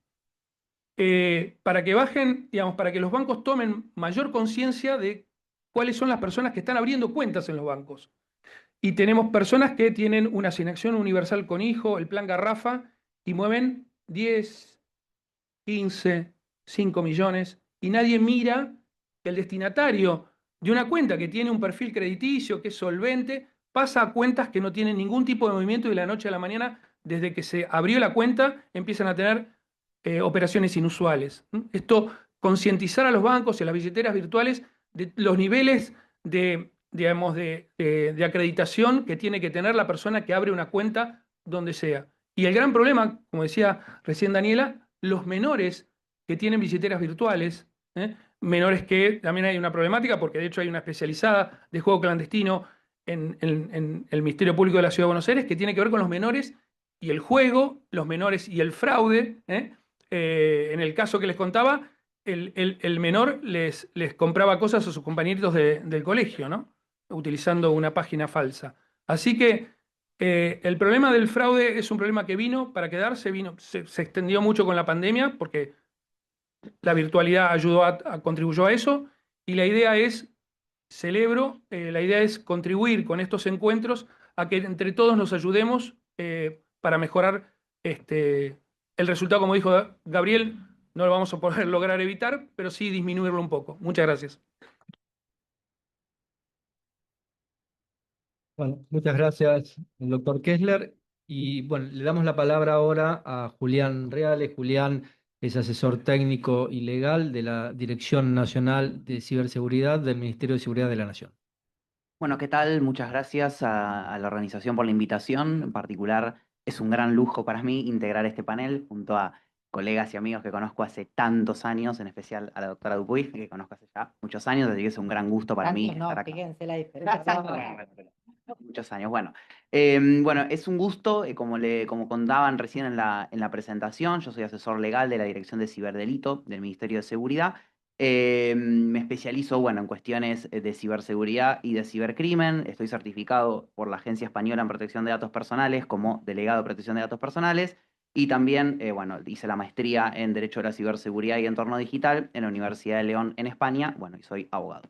Para que bajen, digamos, para que los bancos tomen mayor conciencia de cuáles son las personas que están abriendo cuentas en los bancos. Y tenemos personas que tienen una asignación universal con hijo, el plan Garrafa, y mueven 10, 15, 5 millones, y nadie mira que el destinatario de una cuenta que tiene un perfil crediticio, que es solvente, pasa a cuentas que no tienen ningún tipo de movimiento y de la noche a la mañana, desde que se abrió la cuenta, empiezan a tener operaciones inusuales. Esto, concientizar a los bancos y a las billeteras virtuales de los niveles digamos, de acreditación que tiene que tener la persona que abre una cuenta donde sea. Y el gran problema, como decía recién Daniela, los menores que tienen billeteras virtuales, menores que también hay una problemática, porque de hecho hay una especializada de juego clandestino en el Ministerio Público de la Ciudad de Buenos Aires, que tiene que ver con los menores y el juego, los menores y el fraude. En el caso que les contaba, el menor les compraba cosas a sus compañeritos del colegio, ¿no? Utilizando una página falsa. Así que el problema del fraude es un problema que vino para quedarse, se extendió mucho con la pandemia, porque la virtualidad contribuyó a eso, y la idea es, la idea es contribuir con estos encuentros a que entre todos nos ayudemos para mejorar el resultado, como dijo Gabriel. No lo vamos a poder lograr evitar, pero sí disminuirlo un poco. Muchas gracias. Bueno, muchas gracias, doctor Kessler. Y bueno, le damos la palabra ahora a Julián Reales. Julián es asesor técnico y legal de la Dirección Nacional de Ciberseguridad del Ministerio de Seguridad de la Nación. Bueno, ¿qué tal? Muchas gracias a la organización por la invitación. En particular, es un gran lujo para mí integrar este panel junto a colegas y amigos que conozco hace tantos años, en especial a la doctora Dupuy, que conozco hace ya muchos años, así que es un gran gusto para mí Tantos no, estar acá. fíjense la diferencia. Muchos años. Bueno, bueno, es un gusto, como contaban recién en la presentación, yo soy asesor legal de la Dirección de Ciberdelito del Ministerio de Seguridad. Me especializo, bueno, en cuestiones de ciberseguridad y de cibercrimen. Estoy certificado por la Agencia Española en Protección de Datos Personales como delegado de protección de datos personales. Y también, bueno, hice la maestría en Derecho de la Ciberseguridad y Entorno Digital en la Universidad de León en España. Bueno, y soy abogado.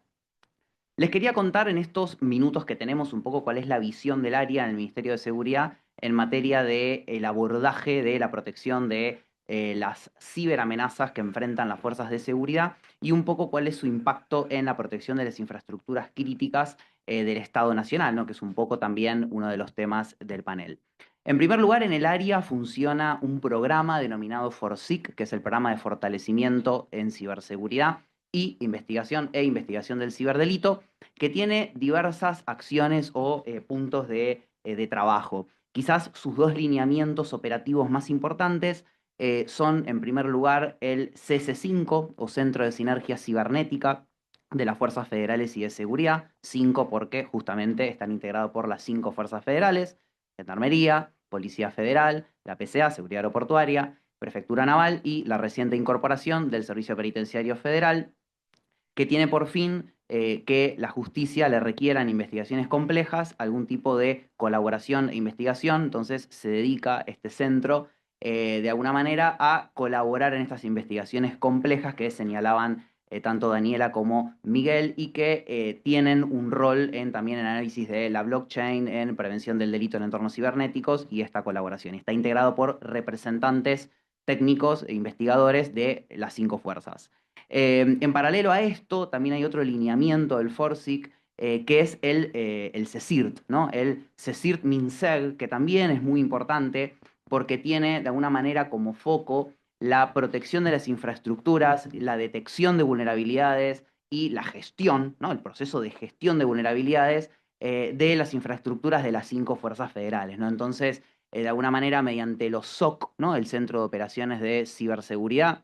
Les quería contar en estos minutos que tenemos un poco cuál es la visión del área en el Ministerio de Seguridad en materia del abordaje de la protección de las ciberamenazas que enfrentan las fuerzas de seguridad y un poco cuál es su impacto en la protección de las infraestructuras críticas del Estado Nacional, ¿no? Que es un poco también uno de los temas del panel. En primer lugar, en el área funciona un programa denominado FORSIC, que es el programa de fortalecimiento en ciberseguridad y investigación del ciberdelito, que tiene diversas acciones o puntos de trabajo. Quizás sus dos lineamientos operativos más importantes son, en primer lugar, el CS5, o Centro de Sinergia Cibernética, de las Fuerzas Federales y de Seguridad. 5 porque justamente están integrados por las 5 fuerzas federales: Gendarmería, Policía Federal, la PCA, Seguridad Aeroportuaria, Prefectura Naval y la reciente incorporación del Servicio Penitenciario Federal, que tiene por fin que la justicia le requiera en investigaciones complejas algún tipo de colaboración e investigación. Entonces se dedica este centro de alguna manera a colaborar en estas investigaciones complejas que señalaban tanto Daniela como Miguel, y que tienen un rol también en análisis de la blockchain, en prevención del delito en entornos cibernéticos, y esta colaboración está integrado por representantes técnicos e investigadores de las 5 fuerzas. En paralelo a esto, también hay otro lineamiento del FORSIC, que es el CECIRT, ¿no? El CECIRT MINSEG, que también es muy importante porque tiene de alguna manera como foco la protección de las infraestructuras, la detección de vulnerabilidades y la gestión, ¿no? El proceso de gestión de vulnerabilidades de las infraestructuras de las 5 fuerzas federales, ¿no? Entonces, de alguna manera, mediante los SOC, ¿no? El Centro de Operaciones de Ciberseguridad,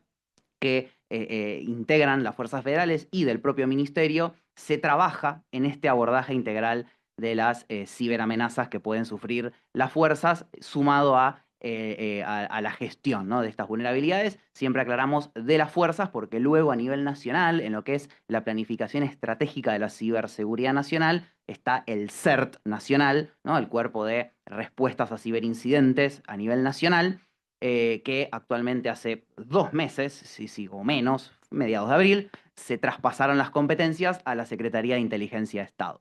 que integran las fuerzas federales y del propio ministerio, se trabaja en este abordaje integral de las ciberamenazas que pueden sufrir las fuerzas, sumado a la gestión, ¿no?, de estas vulnerabilidades. Siempre aclaramos de las fuerzas, porque luego a nivel nacional, en lo que es la planificación estratégica de la ciberseguridad nacional, está el CERT nacional, ¿no?, el Cuerpo de Respuestas a Ciberincidentes a nivel nacional, que actualmente hace 2 meses, sí, o menos, mediados de abril, se traspasaron las competencias a la Secretaría de Inteligencia de Estado.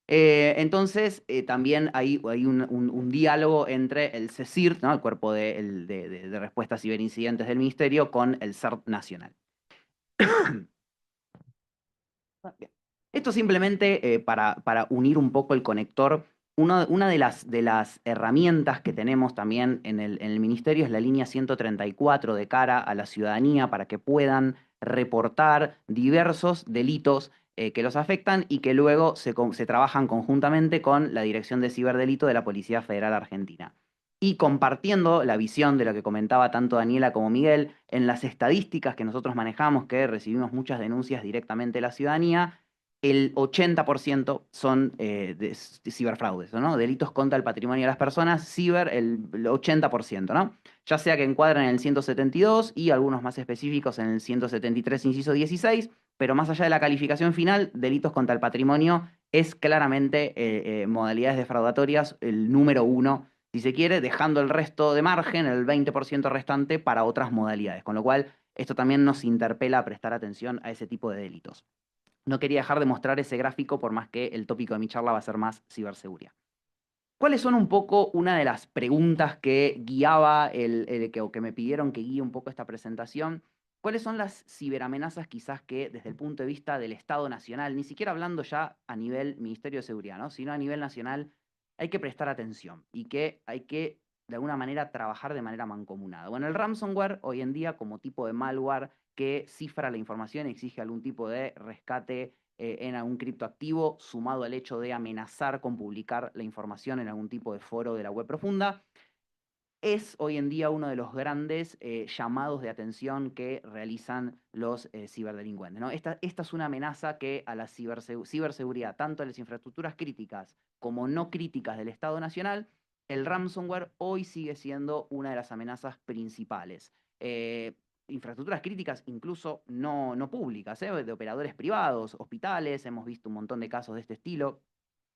Entonces, también hay un diálogo entre el CECIRT, ¿no?, el Cuerpo de Respuestas a Ciberincidentes del Ministerio, con el CERT nacional. Bien. Esto simplemente para unir un poco el conector. Una de las herramientas que tenemos también en el Ministerio es la línea 134 de cara a la ciudadanía, para que puedan reportar diversos delitos que los afectan y que luego se trabajan conjuntamente con la Dirección de Ciberdelito de la Policía Federal Argentina. Y compartiendo la visión de lo que comentaba tanto Daniela como Miguel, en las estadísticas que nosotros manejamos, que recibimos muchas denuncias directamente de la ciudadanía, el 80% son de ciberfraudes, ¿no? Delitos contra el patrimonio de las personas, el 80%, ¿no? Ya sea que encuadran en el 172 y algunos más específicos en el 173, inciso 16, pero más allá de la calificación final, delitos contra el patrimonio es claramente modalidades defraudatorias el número 1, si se quiere, dejando el resto de margen, el 20% restante, para otras modalidades. Con lo cual, esto también nos interpela a prestar atención a ese tipo de delitos. No quería dejar de mostrar ese gráfico, por más que el tópico de mi charla va a ser más ciberseguridad. ¿Cuáles son un poco una de las preguntas que guiaba o que me pidieron que guíe un poco esta presentación? ¿Cuáles son las ciberamenazas quizás que desde el punto de vista del Estado Nacional, ni siquiera hablando ya a nivel Ministerio de Seguridad, ¿no?, sino a nivel nacional, hay que prestar atención y que hay que de alguna manera trabajar de manera mancomunada. Bueno, el ransomware hoy en día como tipo de malware que cifra la información, exige algún tipo de rescate en algún criptoactivo, sumado al hecho de amenazar con publicar la información en algún tipo de foro de la web profunda, es hoy en día uno de los grandes llamados de atención que realizan los ciberdelincuentes, ¿no? Esta es una amenaza que a la ciberseguridad, tanto en las infraestructuras críticas como no críticas del Estado Nacional, el ransomware hoy sigue siendo una de las amenazas principales. Infraestructuras críticas incluso no públicas, de operadores privados, hospitales, hemos visto un montón de casos de este estilo.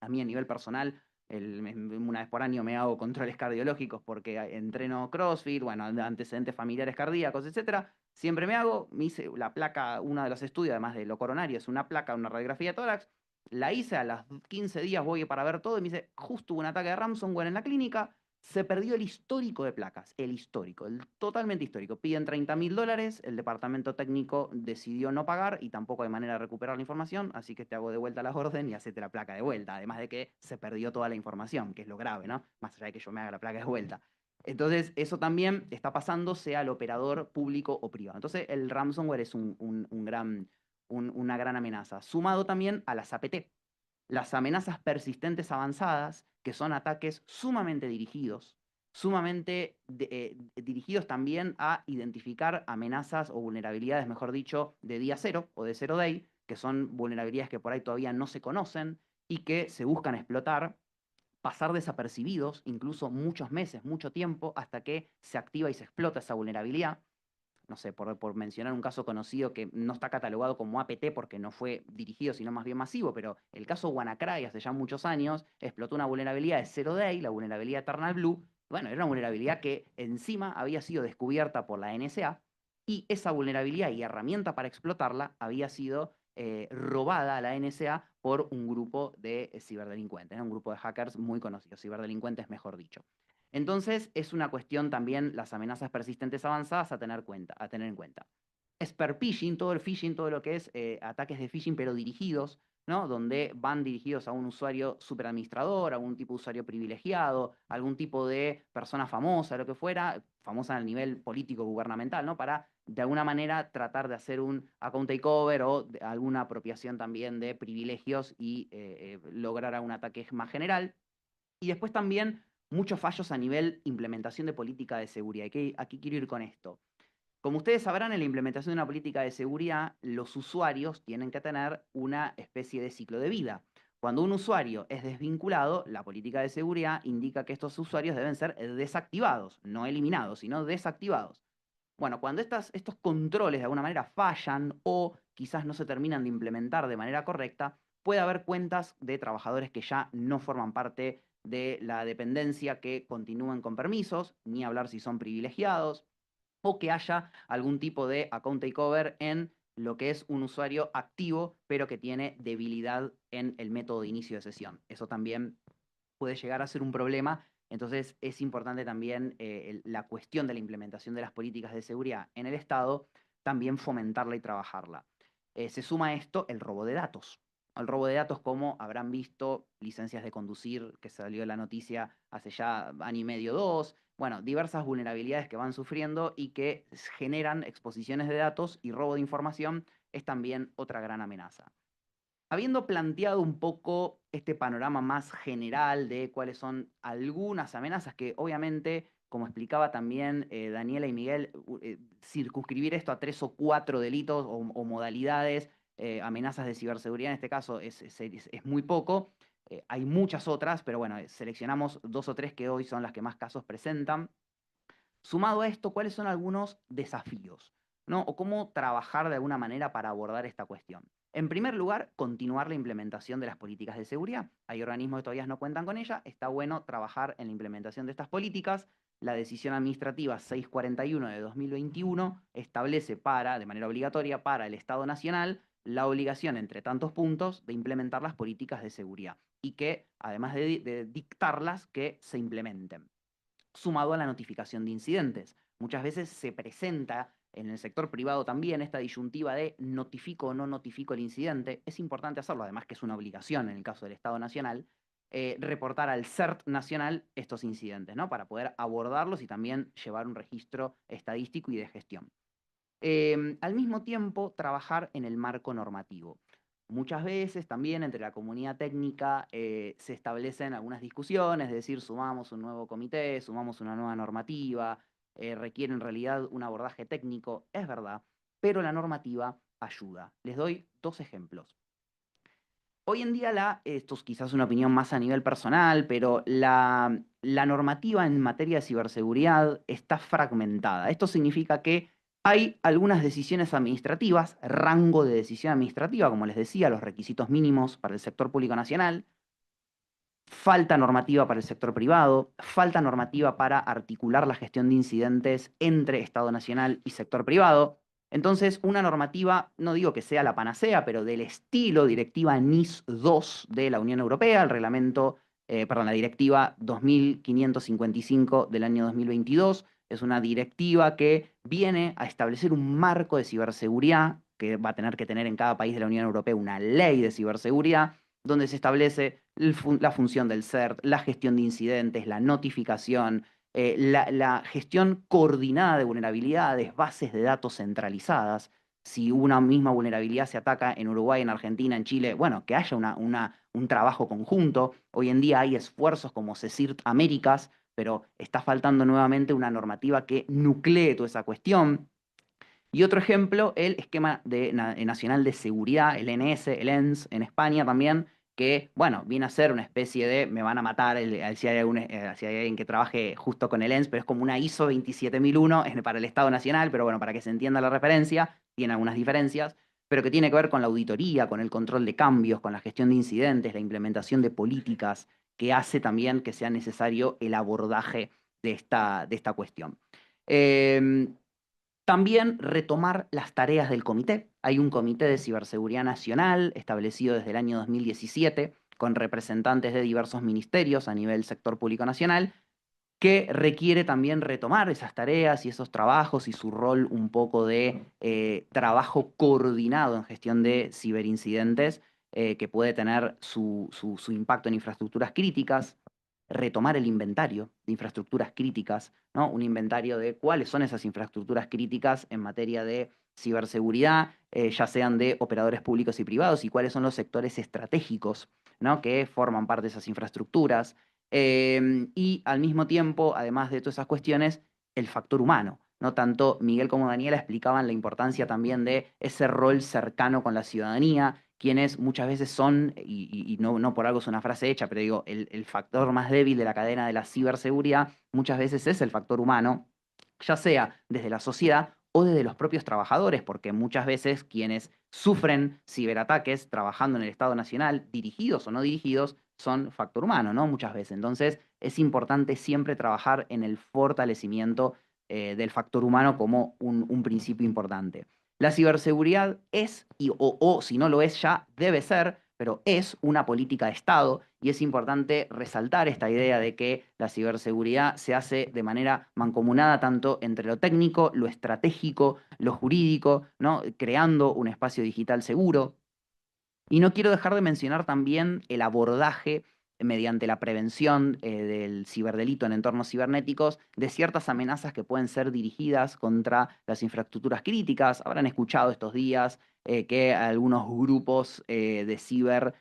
A mí a nivel personal una vez por año me hago controles cardiológicos porque entreno CrossFit, bueno, antecedentes familiares cardíacos, etcétera. Siempre me hice la placa, uno de los estudios, además de lo coronario, es una placa, una radiografía de tórax. La hice a los 15 días, voy para ver todo y me dice, justo hubo un ataque de ransomware en la clínica, se perdió el histórico de placas, el histórico, el totalmente histórico. Piden $30.000, el departamento técnico decidió no pagar y tampoco hay manera de recuperar la información, así que te hago de vuelta la orden y hacete la placa de vuelta. Además de que se perdió toda la información, que es lo grave, ¿no? Más allá de que yo me haga la placa de vuelta. Entonces, eso también está pasando, sea el operador público o privado. Entonces, el ransomware es una gran amenaza, sumado también a las APT. Las amenazas persistentes avanzadas, que son ataques sumamente dirigidos, sumamente dirigidos también a identificar amenazas o vulnerabilidades, mejor dicho, de día cero o de zero day, que son vulnerabilidades que por ahí todavía no se conocen y que se buscan explotar, pasar desapercibidos, incluso muchos meses, mucho tiempo, hasta que se activa y se explota esa vulnerabilidad. No sé, por mencionar un caso conocido que no está catalogado como APT porque no fue dirigido, sino más bien masivo, pero el caso WannaCry hace ya muchos años explotó una vulnerabilidad de Zero Day, la vulnerabilidad Eternal Blue. Bueno, era una vulnerabilidad que encima había sido descubierta por la NSA y esa vulnerabilidad y herramienta para explotarla había sido robada a la NSA por un grupo de ciberdelincuentes, ¿no? Un grupo de hackers muy conocidos, ciberdelincuentes mejor dicho. Entonces, es una cuestión también las amenazas persistentes avanzadas a tener en cuenta. Spear phishing, todo el phishing, todo lo que es ataques de phishing, pero dirigidos, ¿no? Donde van dirigidos a un usuario superadministrador, a algún tipo de usuario privilegiado, algún tipo de persona famosa, lo que fuera, famosa a nivel político gubernamental, ¿no? Para de alguna manera tratar de hacer un account takeover o alguna apropiación también de privilegios y lograr un ataque más general. Y después también muchos fallos a nivel implementación de política de seguridad. ¿Y aquí quiero ir con esto? Como ustedes sabrán, en la implementación de una política de seguridad, los usuarios tienen que tener una especie de ciclo de vida. Cuando un usuario es desvinculado, la política de seguridad indica que estos usuarios deben ser desactivados, no eliminados, sino desactivados. Bueno, cuando estos controles de alguna manera fallan o quizás no se terminan de implementar de manera correcta, puede haber cuentas de trabajadores que ya no forman parte de la dependencia que continúen con permisos, ni hablar si son privilegiados, o que haya algún tipo de account takeover en lo que es un usuario activo, pero que tiene debilidad en el método de inicio de sesión. Eso también puede llegar a ser un problema. Entonces es importante también la cuestión de la implementación de las políticas de seguridad en el Estado, también fomentarla y trabajarla. Se suma a esto el robo de datos. El robo de datos, como habrán visto, licencias de conducir, que salió la noticia hace ya año y medio, dos, bueno, diversas vulnerabilidades que van sufriendo y que generan exposiciones de datos y robo de información es también otra gran amenaza. Habiendo planteado un poco este panorama más general de cuáles son algunas amenazas que obviamente, como explicaba también Daniela y Miguel, circunscribir esto a 3 o 4 delitos o modalidades, amenazas de ciberseguridad en este caso es muy poco. Hay muchas otras, pero bueno, seleccionamos 2 o 3 que hoy son las que más casos presentan. Sumado a esto, ¿cuáles son algunos desafíos, ¿no? O cómo trabajar de alguna manera para abordar esta cuestión? En primer lugar, continuar la implementación de las políticas de seguridad. Hay organismos que todavía no cuentan con ella. Está bueno trabajar en la implementación de estas políticas. La decisión administrativa 641 de 2021 establece de manera obligatoria para el Estado Nacional la obligación, entre tantos puntos, de implementar las políticas de seguridad y que, además de dictarlas, que se implementen, sumado a la notificación de incidentes. Muchas veces se presenta en el sector privado también esta disyuntiva de notifico o no notifico el incidente. Es importante hacerlo, además que es una obligación en el caso del Estado Nacional. reportar al CERT nacional estos incidentes, ¿no? Para poder abordarlos y también llevar un registro estadístico y de gestión. Al mismo tiempo, trabajar en el marco normativo. Muchas veces también entre la comunidad técnica se establecen algunas discusiones, es decir, sumamos un nuevo comité, sumamos una nueva normativa, requiere en realidad un abordaje técnico, es verdad, pero la normativa ayuda. Les doy 2 ejemplos. Hoy en día, esto es quizás una opinión más a nivel personal, pero la normativa en materia de ciberseguridad está fragmentada. Esto significa que hay algunas decisiones administrativas, rango de decisión administrativa, como les decía, los requisitos mínimos para el sector público nacional, falta normativa para el sector privado, falta normativa para articular la gestión de incidentes entre Estado Nacional y sector privado. Entonces, una normativa, no digo que sea la panacea, pero del estilo Directiva NIS 2 de la Unión Europea, el reglamento, la Directiva 2555 del año 2022, es una directiva que viene a establecer un marco de ciberseguridad, que va a tener que tener en cada país de la Unión Europea una ley de ciberseguridad, donde se establece la función del CERT, la gestión de incidentes, la notificación, la gestión coordinada de vulnerabilidades, bases de datos centralizadas. Si una misma vulnerabilidad se ataca en Uruguay, en Argentina, en Chile, bueno, que haya un trabajo conjunto. Hoy en día hay esfuerzos como CECIRT Américas, pero está faltando nuevamente una normativa que nuclee toda esa cuestión. Y otro ejemplo, el esquema nacional de seguridad, el NS, el ENS, en España también, que, bueno, viene a ser una especie de, me van a matar si hay alguien que trabaje justo con el ENS, pero es como una ISO 27001 para el Estado Nacional, pero bueno, para que se entienda la referencia, tiene algunas diferencias, pero que tiene que ver con la auditoría, con el control de cambios, con la gestión de incidentes, la implementación de políticas, que hace también que sea necesario el abordaje de esta cuestión. También retomar las tareas del comité. Hay un comité de ciberseguridad nacional establecido desde el año 2017 con representantes de diversos ministerios a nivel sector público nacional, que requiere también retomar esas tareas y esos trabajos y su rol un poco de trabajo coordinado en gestión de ciberincidentes, que puede tener su impacto en infraestructuras críticas, retomar el inventario de infraestructuras críticas, ¿no? Un inventario de cuáles son esas infraestructuras críticas en materia de ciberseguridad, ya sean de operadores públicos y privados, y cuáles son los sectores estratégicos, ¿no? Que forman parte de esas infraestructuras. Y al mismo tiempo, además de todas esas cuestiones, el factor humano, ¿no? Tanto Miguel como Daniela explicaban la importancia también de ese rol cercano con la ciudadanía, quienes muchas veces son, y no por algo es una frase hecha, pero digo, el factor más débil de la cadena de la ciberseguridad muchas veces es el factor humano, ya sea desde la sociedad o desde los propios trabajadores, porque muchas veces quienes sufren ciberataques trabajando en el Estado Nacional, dirigidos o no dirigidos, son factor humano, ¿no? Muchas veces. Entonces, es importante siempre trabajar en el fortalecimiento del factor humano como un principio importante. La ciberseguridad es, o si no lo es ya, debe ser, pero es una política de Estado y es importante resaltar esta idea de que la ciberseguridad se hace de manera mancomunada tanto entre lo técnico, lo estratégico, lo jurídico, ¿no? Creando un espacio digital seguro. Y no quiero dejar de mencionar también el abordaje mediante la prevención del ciberdelito en entornos cibernéticos de ciertas amenazas que pueden ser dirigidas contra las infraestructuras críticas. Habrán escuchado estos días que algunos grupos de ciber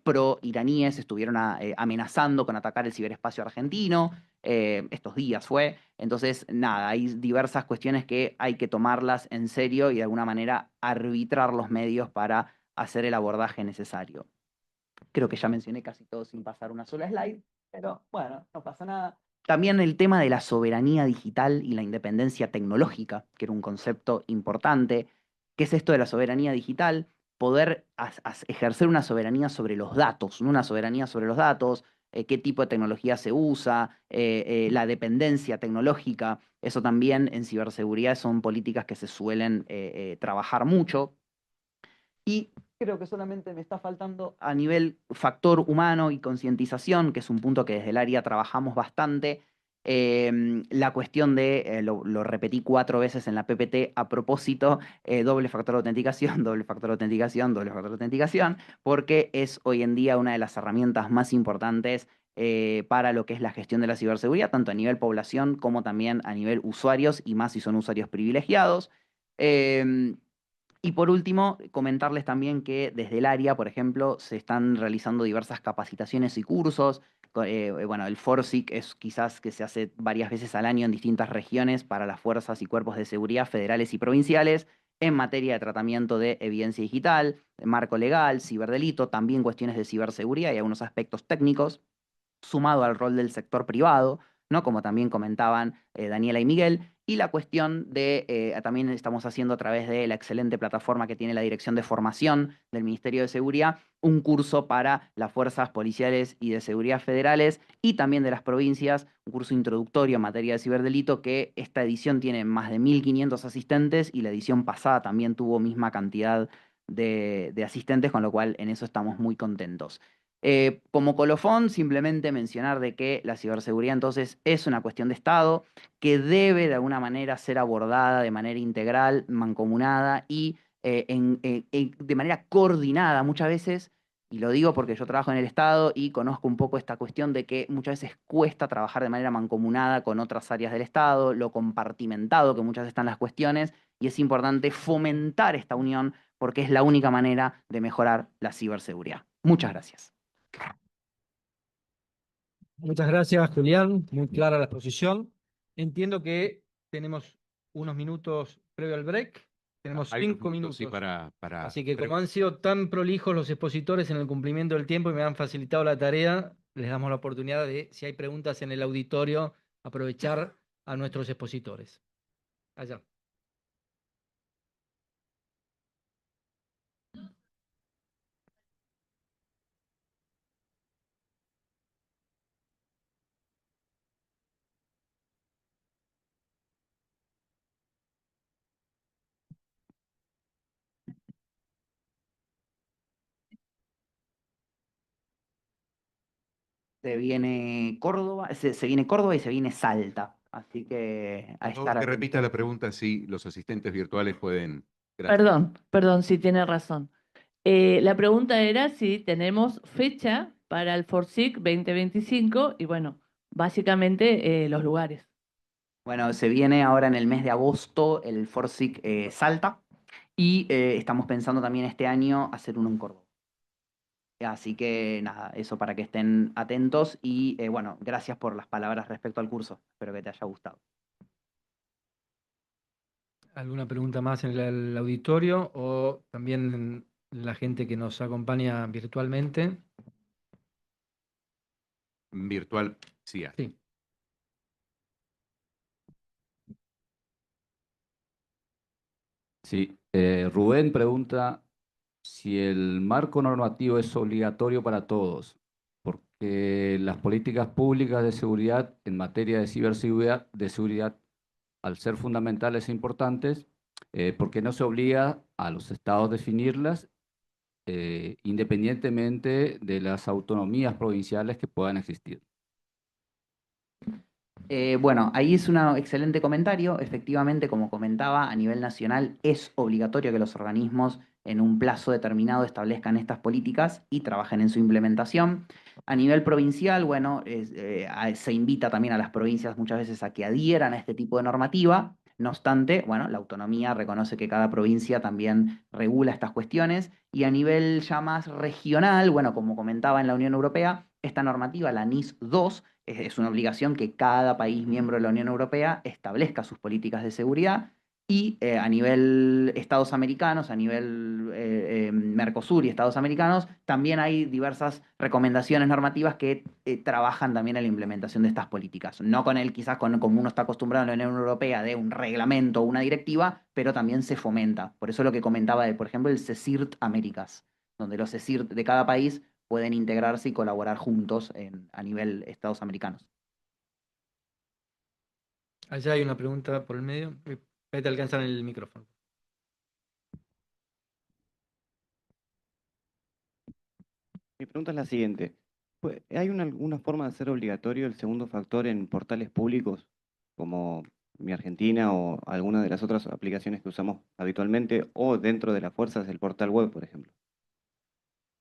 pro-iraníes estuvieron amenazando con atacar el ciberespacio argentino. Estos días fue. Entonces, nada, hay diversas cuestiones que hay que tomarlas en serio y de alguna manera arbitrar los medios para hacer el abordaje necesario. Creo que ya mencioné casi todo sin pasar una sola slide, pero bueno, no pasa nada. También el tema de la soberanía digital y la independencia tecnológica, que era un concepto importante. ¿Qué es esto de la soberanía digital? Poder ejercer una soberanía sobre los datos, ¿no? Una soberanía sobre los datos, qué tipo de tecnología se usa, la dependencia tecnológica. Eso también en ciberseguridad son políticas que se suelen trabajar mucho. Y creo que solamente me está faltando a nivel factor humano y concientización, que es un punto que desde el área trabajamos bastante, La cuestión de, lo repetí 4 veces en la PPT a propósito, doble factor de autenticación, doble factor de autenticación, doble factor de autenticación, porque es hoy en día una de las herramientas más importantes para lo que es la gestión de la ciberseguridad, tanto a nivel población como también a nivel usuarios, y más si son usuarios privilegiados. Em, y por último, comentarles también que desde el área, por ejemplo, se están realizando diversas capacitaciones y cursos. Bueno, el FORSIC es quizás que se hace varias veces al año en distintas regiones para las fuerzas y cuerpos de seguridad federales y provinciales en materia de tratamiento de evidencia digital, marco legal, ciberdelito, también cuestiones de ciberseguridad y algunos aspectos técnicos, sumado al rol del sector privado, ¿no? Como también comentaban Daniela y Miguel, y la cuestión de, también estamos haciendo a través de la excelente plataforma que tiene la Dirección de Formación del Ministerio de Seguridad, un curso para las fuerzas policiales y de seguridad federales y también de las provincias, un curso introductorio en materia de ciberdelito que esta edición tiene más de 1.500 asistentes y la edición pasada también tuvo misma cantidad de asistentes, con lo cual en eso estamos muy contentos. Como colofón, simplemente mencionar de que la ciberseguridad entonces es una cuestión de Estado que debe de alguna manera ser abordada de manera integral, mancomunada y de manera coordinada muchas veces, y lo digo porque yo trabajo en el Estado y conozco un poco esta cuestión de que muchas veces cuesta trabajar de manera mancomunada con otras áreas del Estado, lo compartimentado que muchas veces están las cuestiones, y es importante fomentar esta unión porque es la única manera de mejorar la ciberseguridad. Muchas gracias. Muchas gracias, Julián. Muy clara la exposición. Entiendo que tenemos unos minutos previo al break. Tenemos Hay unos 5 minutos, sí, minutos. para Así que como han sido tan prolijos los expositores en el cumplimiento del tiempo y me han facilitado la tarea, les damos la oportunidad de, si hay preguntas en el auditorio, aprovechar a nuestros expositores. Allá. Se viene Córdoba, se viene Córdoba y se viene Salta. Así que a por favor, estar que atentos. repita la pregunta si los asistentes virtuales pueden. Gracias. Perdón, sí tiene razón. La pregunta era si tenemos fecha para el FORSIC 2025 y bueno, básicamente los lugares. Bueno, se viene ahora en el mes de agosto el FORSIC Salta y estamos pensando también este año hacer uno en Córdoba. Así que nada, eso para que estén atentos y bueno, gracias por las palabras respecto al curso. Espero que te haya gustado. ¿Alguna pregunta más en el auditorio o también la gente que nos acompaña virtualmente? Virtual, sí hay. Sí. Sí, Rubén pregunta si el marco normativo es obligatorio para todos, porque las políticas públicas de seguridad en materia de ciberseguridad, al ser fundamentales e importantes, ¿por qué no se obliga a los estados a definirlas independientemente de las autonomías provinciales que puedan existir? Bueno, ahí es un excelente comentario. Efectivamente, como comentaba, a nivel nacional es obligatorio que los organismos en un plazo determinado establezcan estas políticas y trabajen en su implementación. A nivel provincial, bueno, se invita también a las provincias muchas veces a que adhieran a este tipo de normativa. No obstante, bueno, la autonomía reconoce que cada provincia también regula estas cuestiones y a nivel ya más regional, bueno, como comentaba en la Unión Europea, esta normativa, la NIS 2, es una obligación que cada país miembro de la Unión Europea establezca sus políticas de seguridad y a nivel Estados americanos, a nivel Mercosur y Estados americanos, también hay diversas recomendaciones normativas que trabajan también en la implementación de estas políticas. No con el, quizás como uno está acostumbrado en la Unión Europea de un reglamento o una directiva, pero también se fomenta. Por eso lo que comentaba de, por ejemplo, el CECIRT Américas, donde los CECIRT de cada país pueden integrarse y colaborar juntos a nivel Estados americanos. Allá hay una pregunta por el medio. Ahí te alcanzan el micrófono. Mi pregunta es la siguiente. Pues, ¿hay alguna forma de hacer obligatorio el segundo factor en portales públicos como Mi Argentina o alguna de las otras aplicaciones que usamos habitualmente o dentro de las fuerzas del portal web, por ejemplo?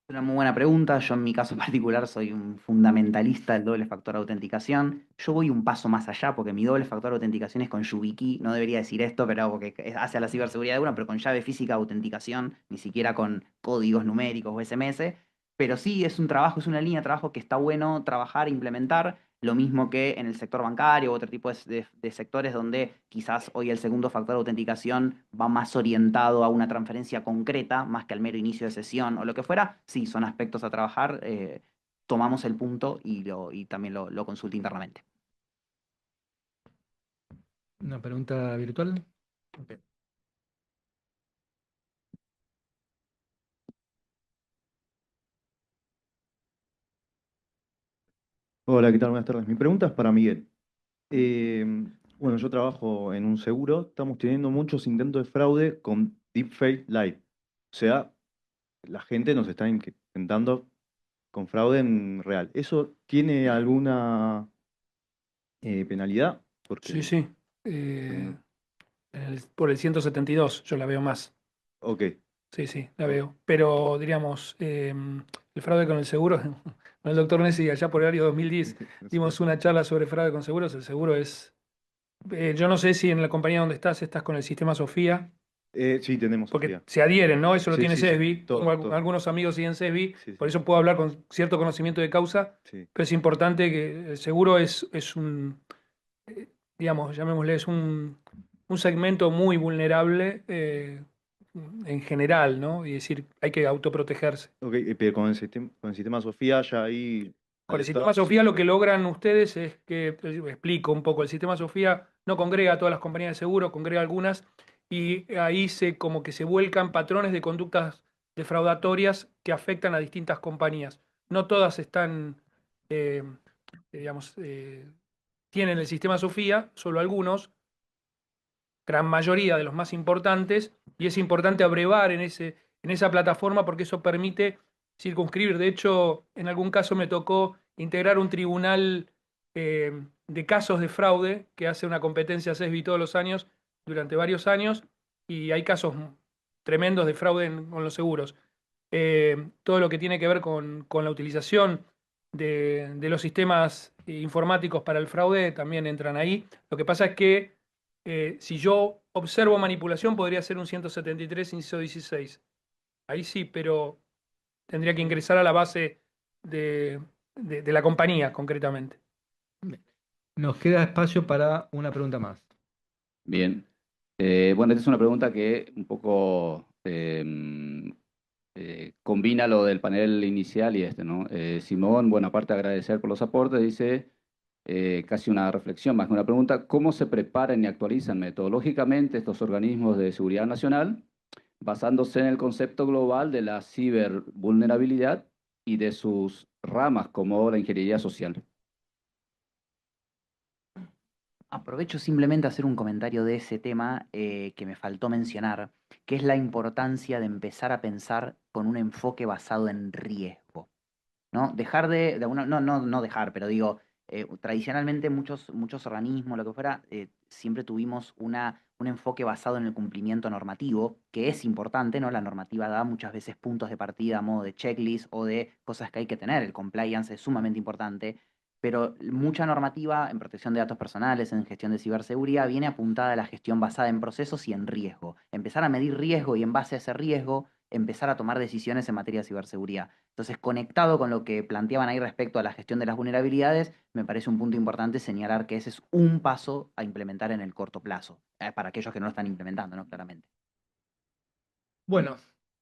Es una muy buena pregunta. Yo en mi caso particular soy un fundamentalista del doble factor de autenticación. Yo voy un paso más allá porque mi doble factor de autenticación es con YubiKey. No debería decir esto, pero porque hace a la ciberseguridad de uno, pero con llave física de autenticación, ni siquiera con códigos numéricos o SMS. Pero sí es un trabajo, es una línea de trabajo que está bueno trabajar e implementar. Lo mismo que en el sector bancario u otro tipo de sectores donde quizás hoy el segundo factor de autenticación va más orientado a una transferencia concreta, más que al mero inicio de sesión o lo que fuera. Sí, son aspectos a trabajar. Tomamos el punto y también lo consulté internamente. Una pregunta virtual. Ok. Hola, ¿qué tal? Buenas tardes. Mi pregunta es para Miguel. Eh, bueno, yo trabajo en un seguro. Estamos teniendo muchos intentos de fraude con Deepfake Live. O sea, la gente nos está intentando con fraude en real. ¿Eso tiene alguna penalidad? Sí, Porque, sí. Por el 172 yo la veo más. ok. Sí, sí, la veo. Pero diríamos, el fraude con el seguro, con el doctor Nessi, allá por el año 2010, dimos una charla sobre fraude con seguros. El seguro es. Yo no sé si en la compañía donde estás con el sistema Sofía, Sí, tenemos, porque Sofía. se adhieren, ¿no? Eso lo Sí, tiene sí, sí. SESBI. Todo, Tengo todo. algunos amigos siguen SESBI, Sí, por sí, eso puedo hablar con cierto conocimiento de causa, sí. pero es importante que el seguro es un, digamos, llamémosle, es un segmento muy vulnerable en general, ¿no? Y decir, hay que autoprotegerse. Ok, pero con el sistema Sofía ya ahí Con el sistema alertados. Sofía lo que logran ustedes es que, explico un poco, el sistema Sofía no congrega a todas las compañías de seguro, congrega algunas, y ahí como que se vuelcan patrones de conductas defraudatorias que afectan a distintas compañías. No todas están, eh, digamos, tienen el sistema Sofía, solo algunos, gran mayoría de los más importantes, y es importante abrevar en esa plataforma porque eso permite circunscribir. De hecho, en algún caso me tocó integrar un tribunal de casos de fraude que hace una competencia CESBI todos los años, durante varios años, y hay casos tremendos de fraude con los seguros. Todo lo que tiene que ver con la utilización de los sistemas informáticos para el fraude también entran ahí. Lo que pasa es que si yo observo manipulación, podría ser un 173, inciso 16. Ahí sí, pero tendría que ingresar a la base de la compañía, concretamente. Nos queda espacio para una pregunta más. Bien. Bueno, esta es una pregunta que un poco combina lo del panel inicial y este, ¿no? Simón, bueno, aparte de agradecer por los aportes, dice casi una reflexión más que una pregunta: ¿cómo se preparan y actualizan metodológicamente estos organismos de seguridad nacional basándose en el concepto global de la cibervulnerabilidad y de sus ramas como la ingeniería social? Aprovecho simplemente a hacer un comentario de ese tema que me faltó mencionar, que es la importancia de empezar a pensar con un enfoque basado en riesgo, ¿no? Dejar no dejar, pero digo, tradicionalmente muchos organismos, lo que fuera, siempre tuvimos un enfoque basado en el cumplimiento normativo, que es importante, ¿no? La normativa da muchas veces puntos de partida a modo de checklist o de cosas que hay que tener. El compliance es sumamente importante, pero mucha normativa en protección de datos personales, en gestión de ciberseguridad, viene apuntada a la gestión basada en procesos y en riesgo. Empezar a medir riesgo y en base a ese riesgo, empezar a tomar decisiones en materia de ciberseguridad. Entonces, conectado con lo que planteaban ahí respecto a la gestión de las vulnerabilidades, me parece un punto importante señalar que ese es un paso a implementar en el corto plazo, para aquellos que no lo están implementando, ¿no? Claramente. Bueno,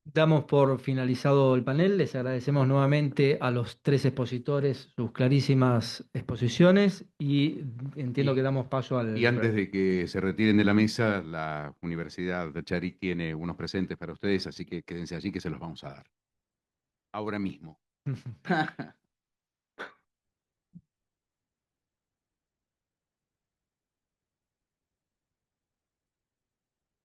damos por finalizado el panel. Les agradecemos nuevamente a los tres expositores sus clarísimas exposiciones y entiendo que damos paso al... Y antes de que se retiren de la mesa, la Universidad de Charik tiene unos presentes para ustedes, así que quédense allí que se los vamos a dar. Ahora mismo.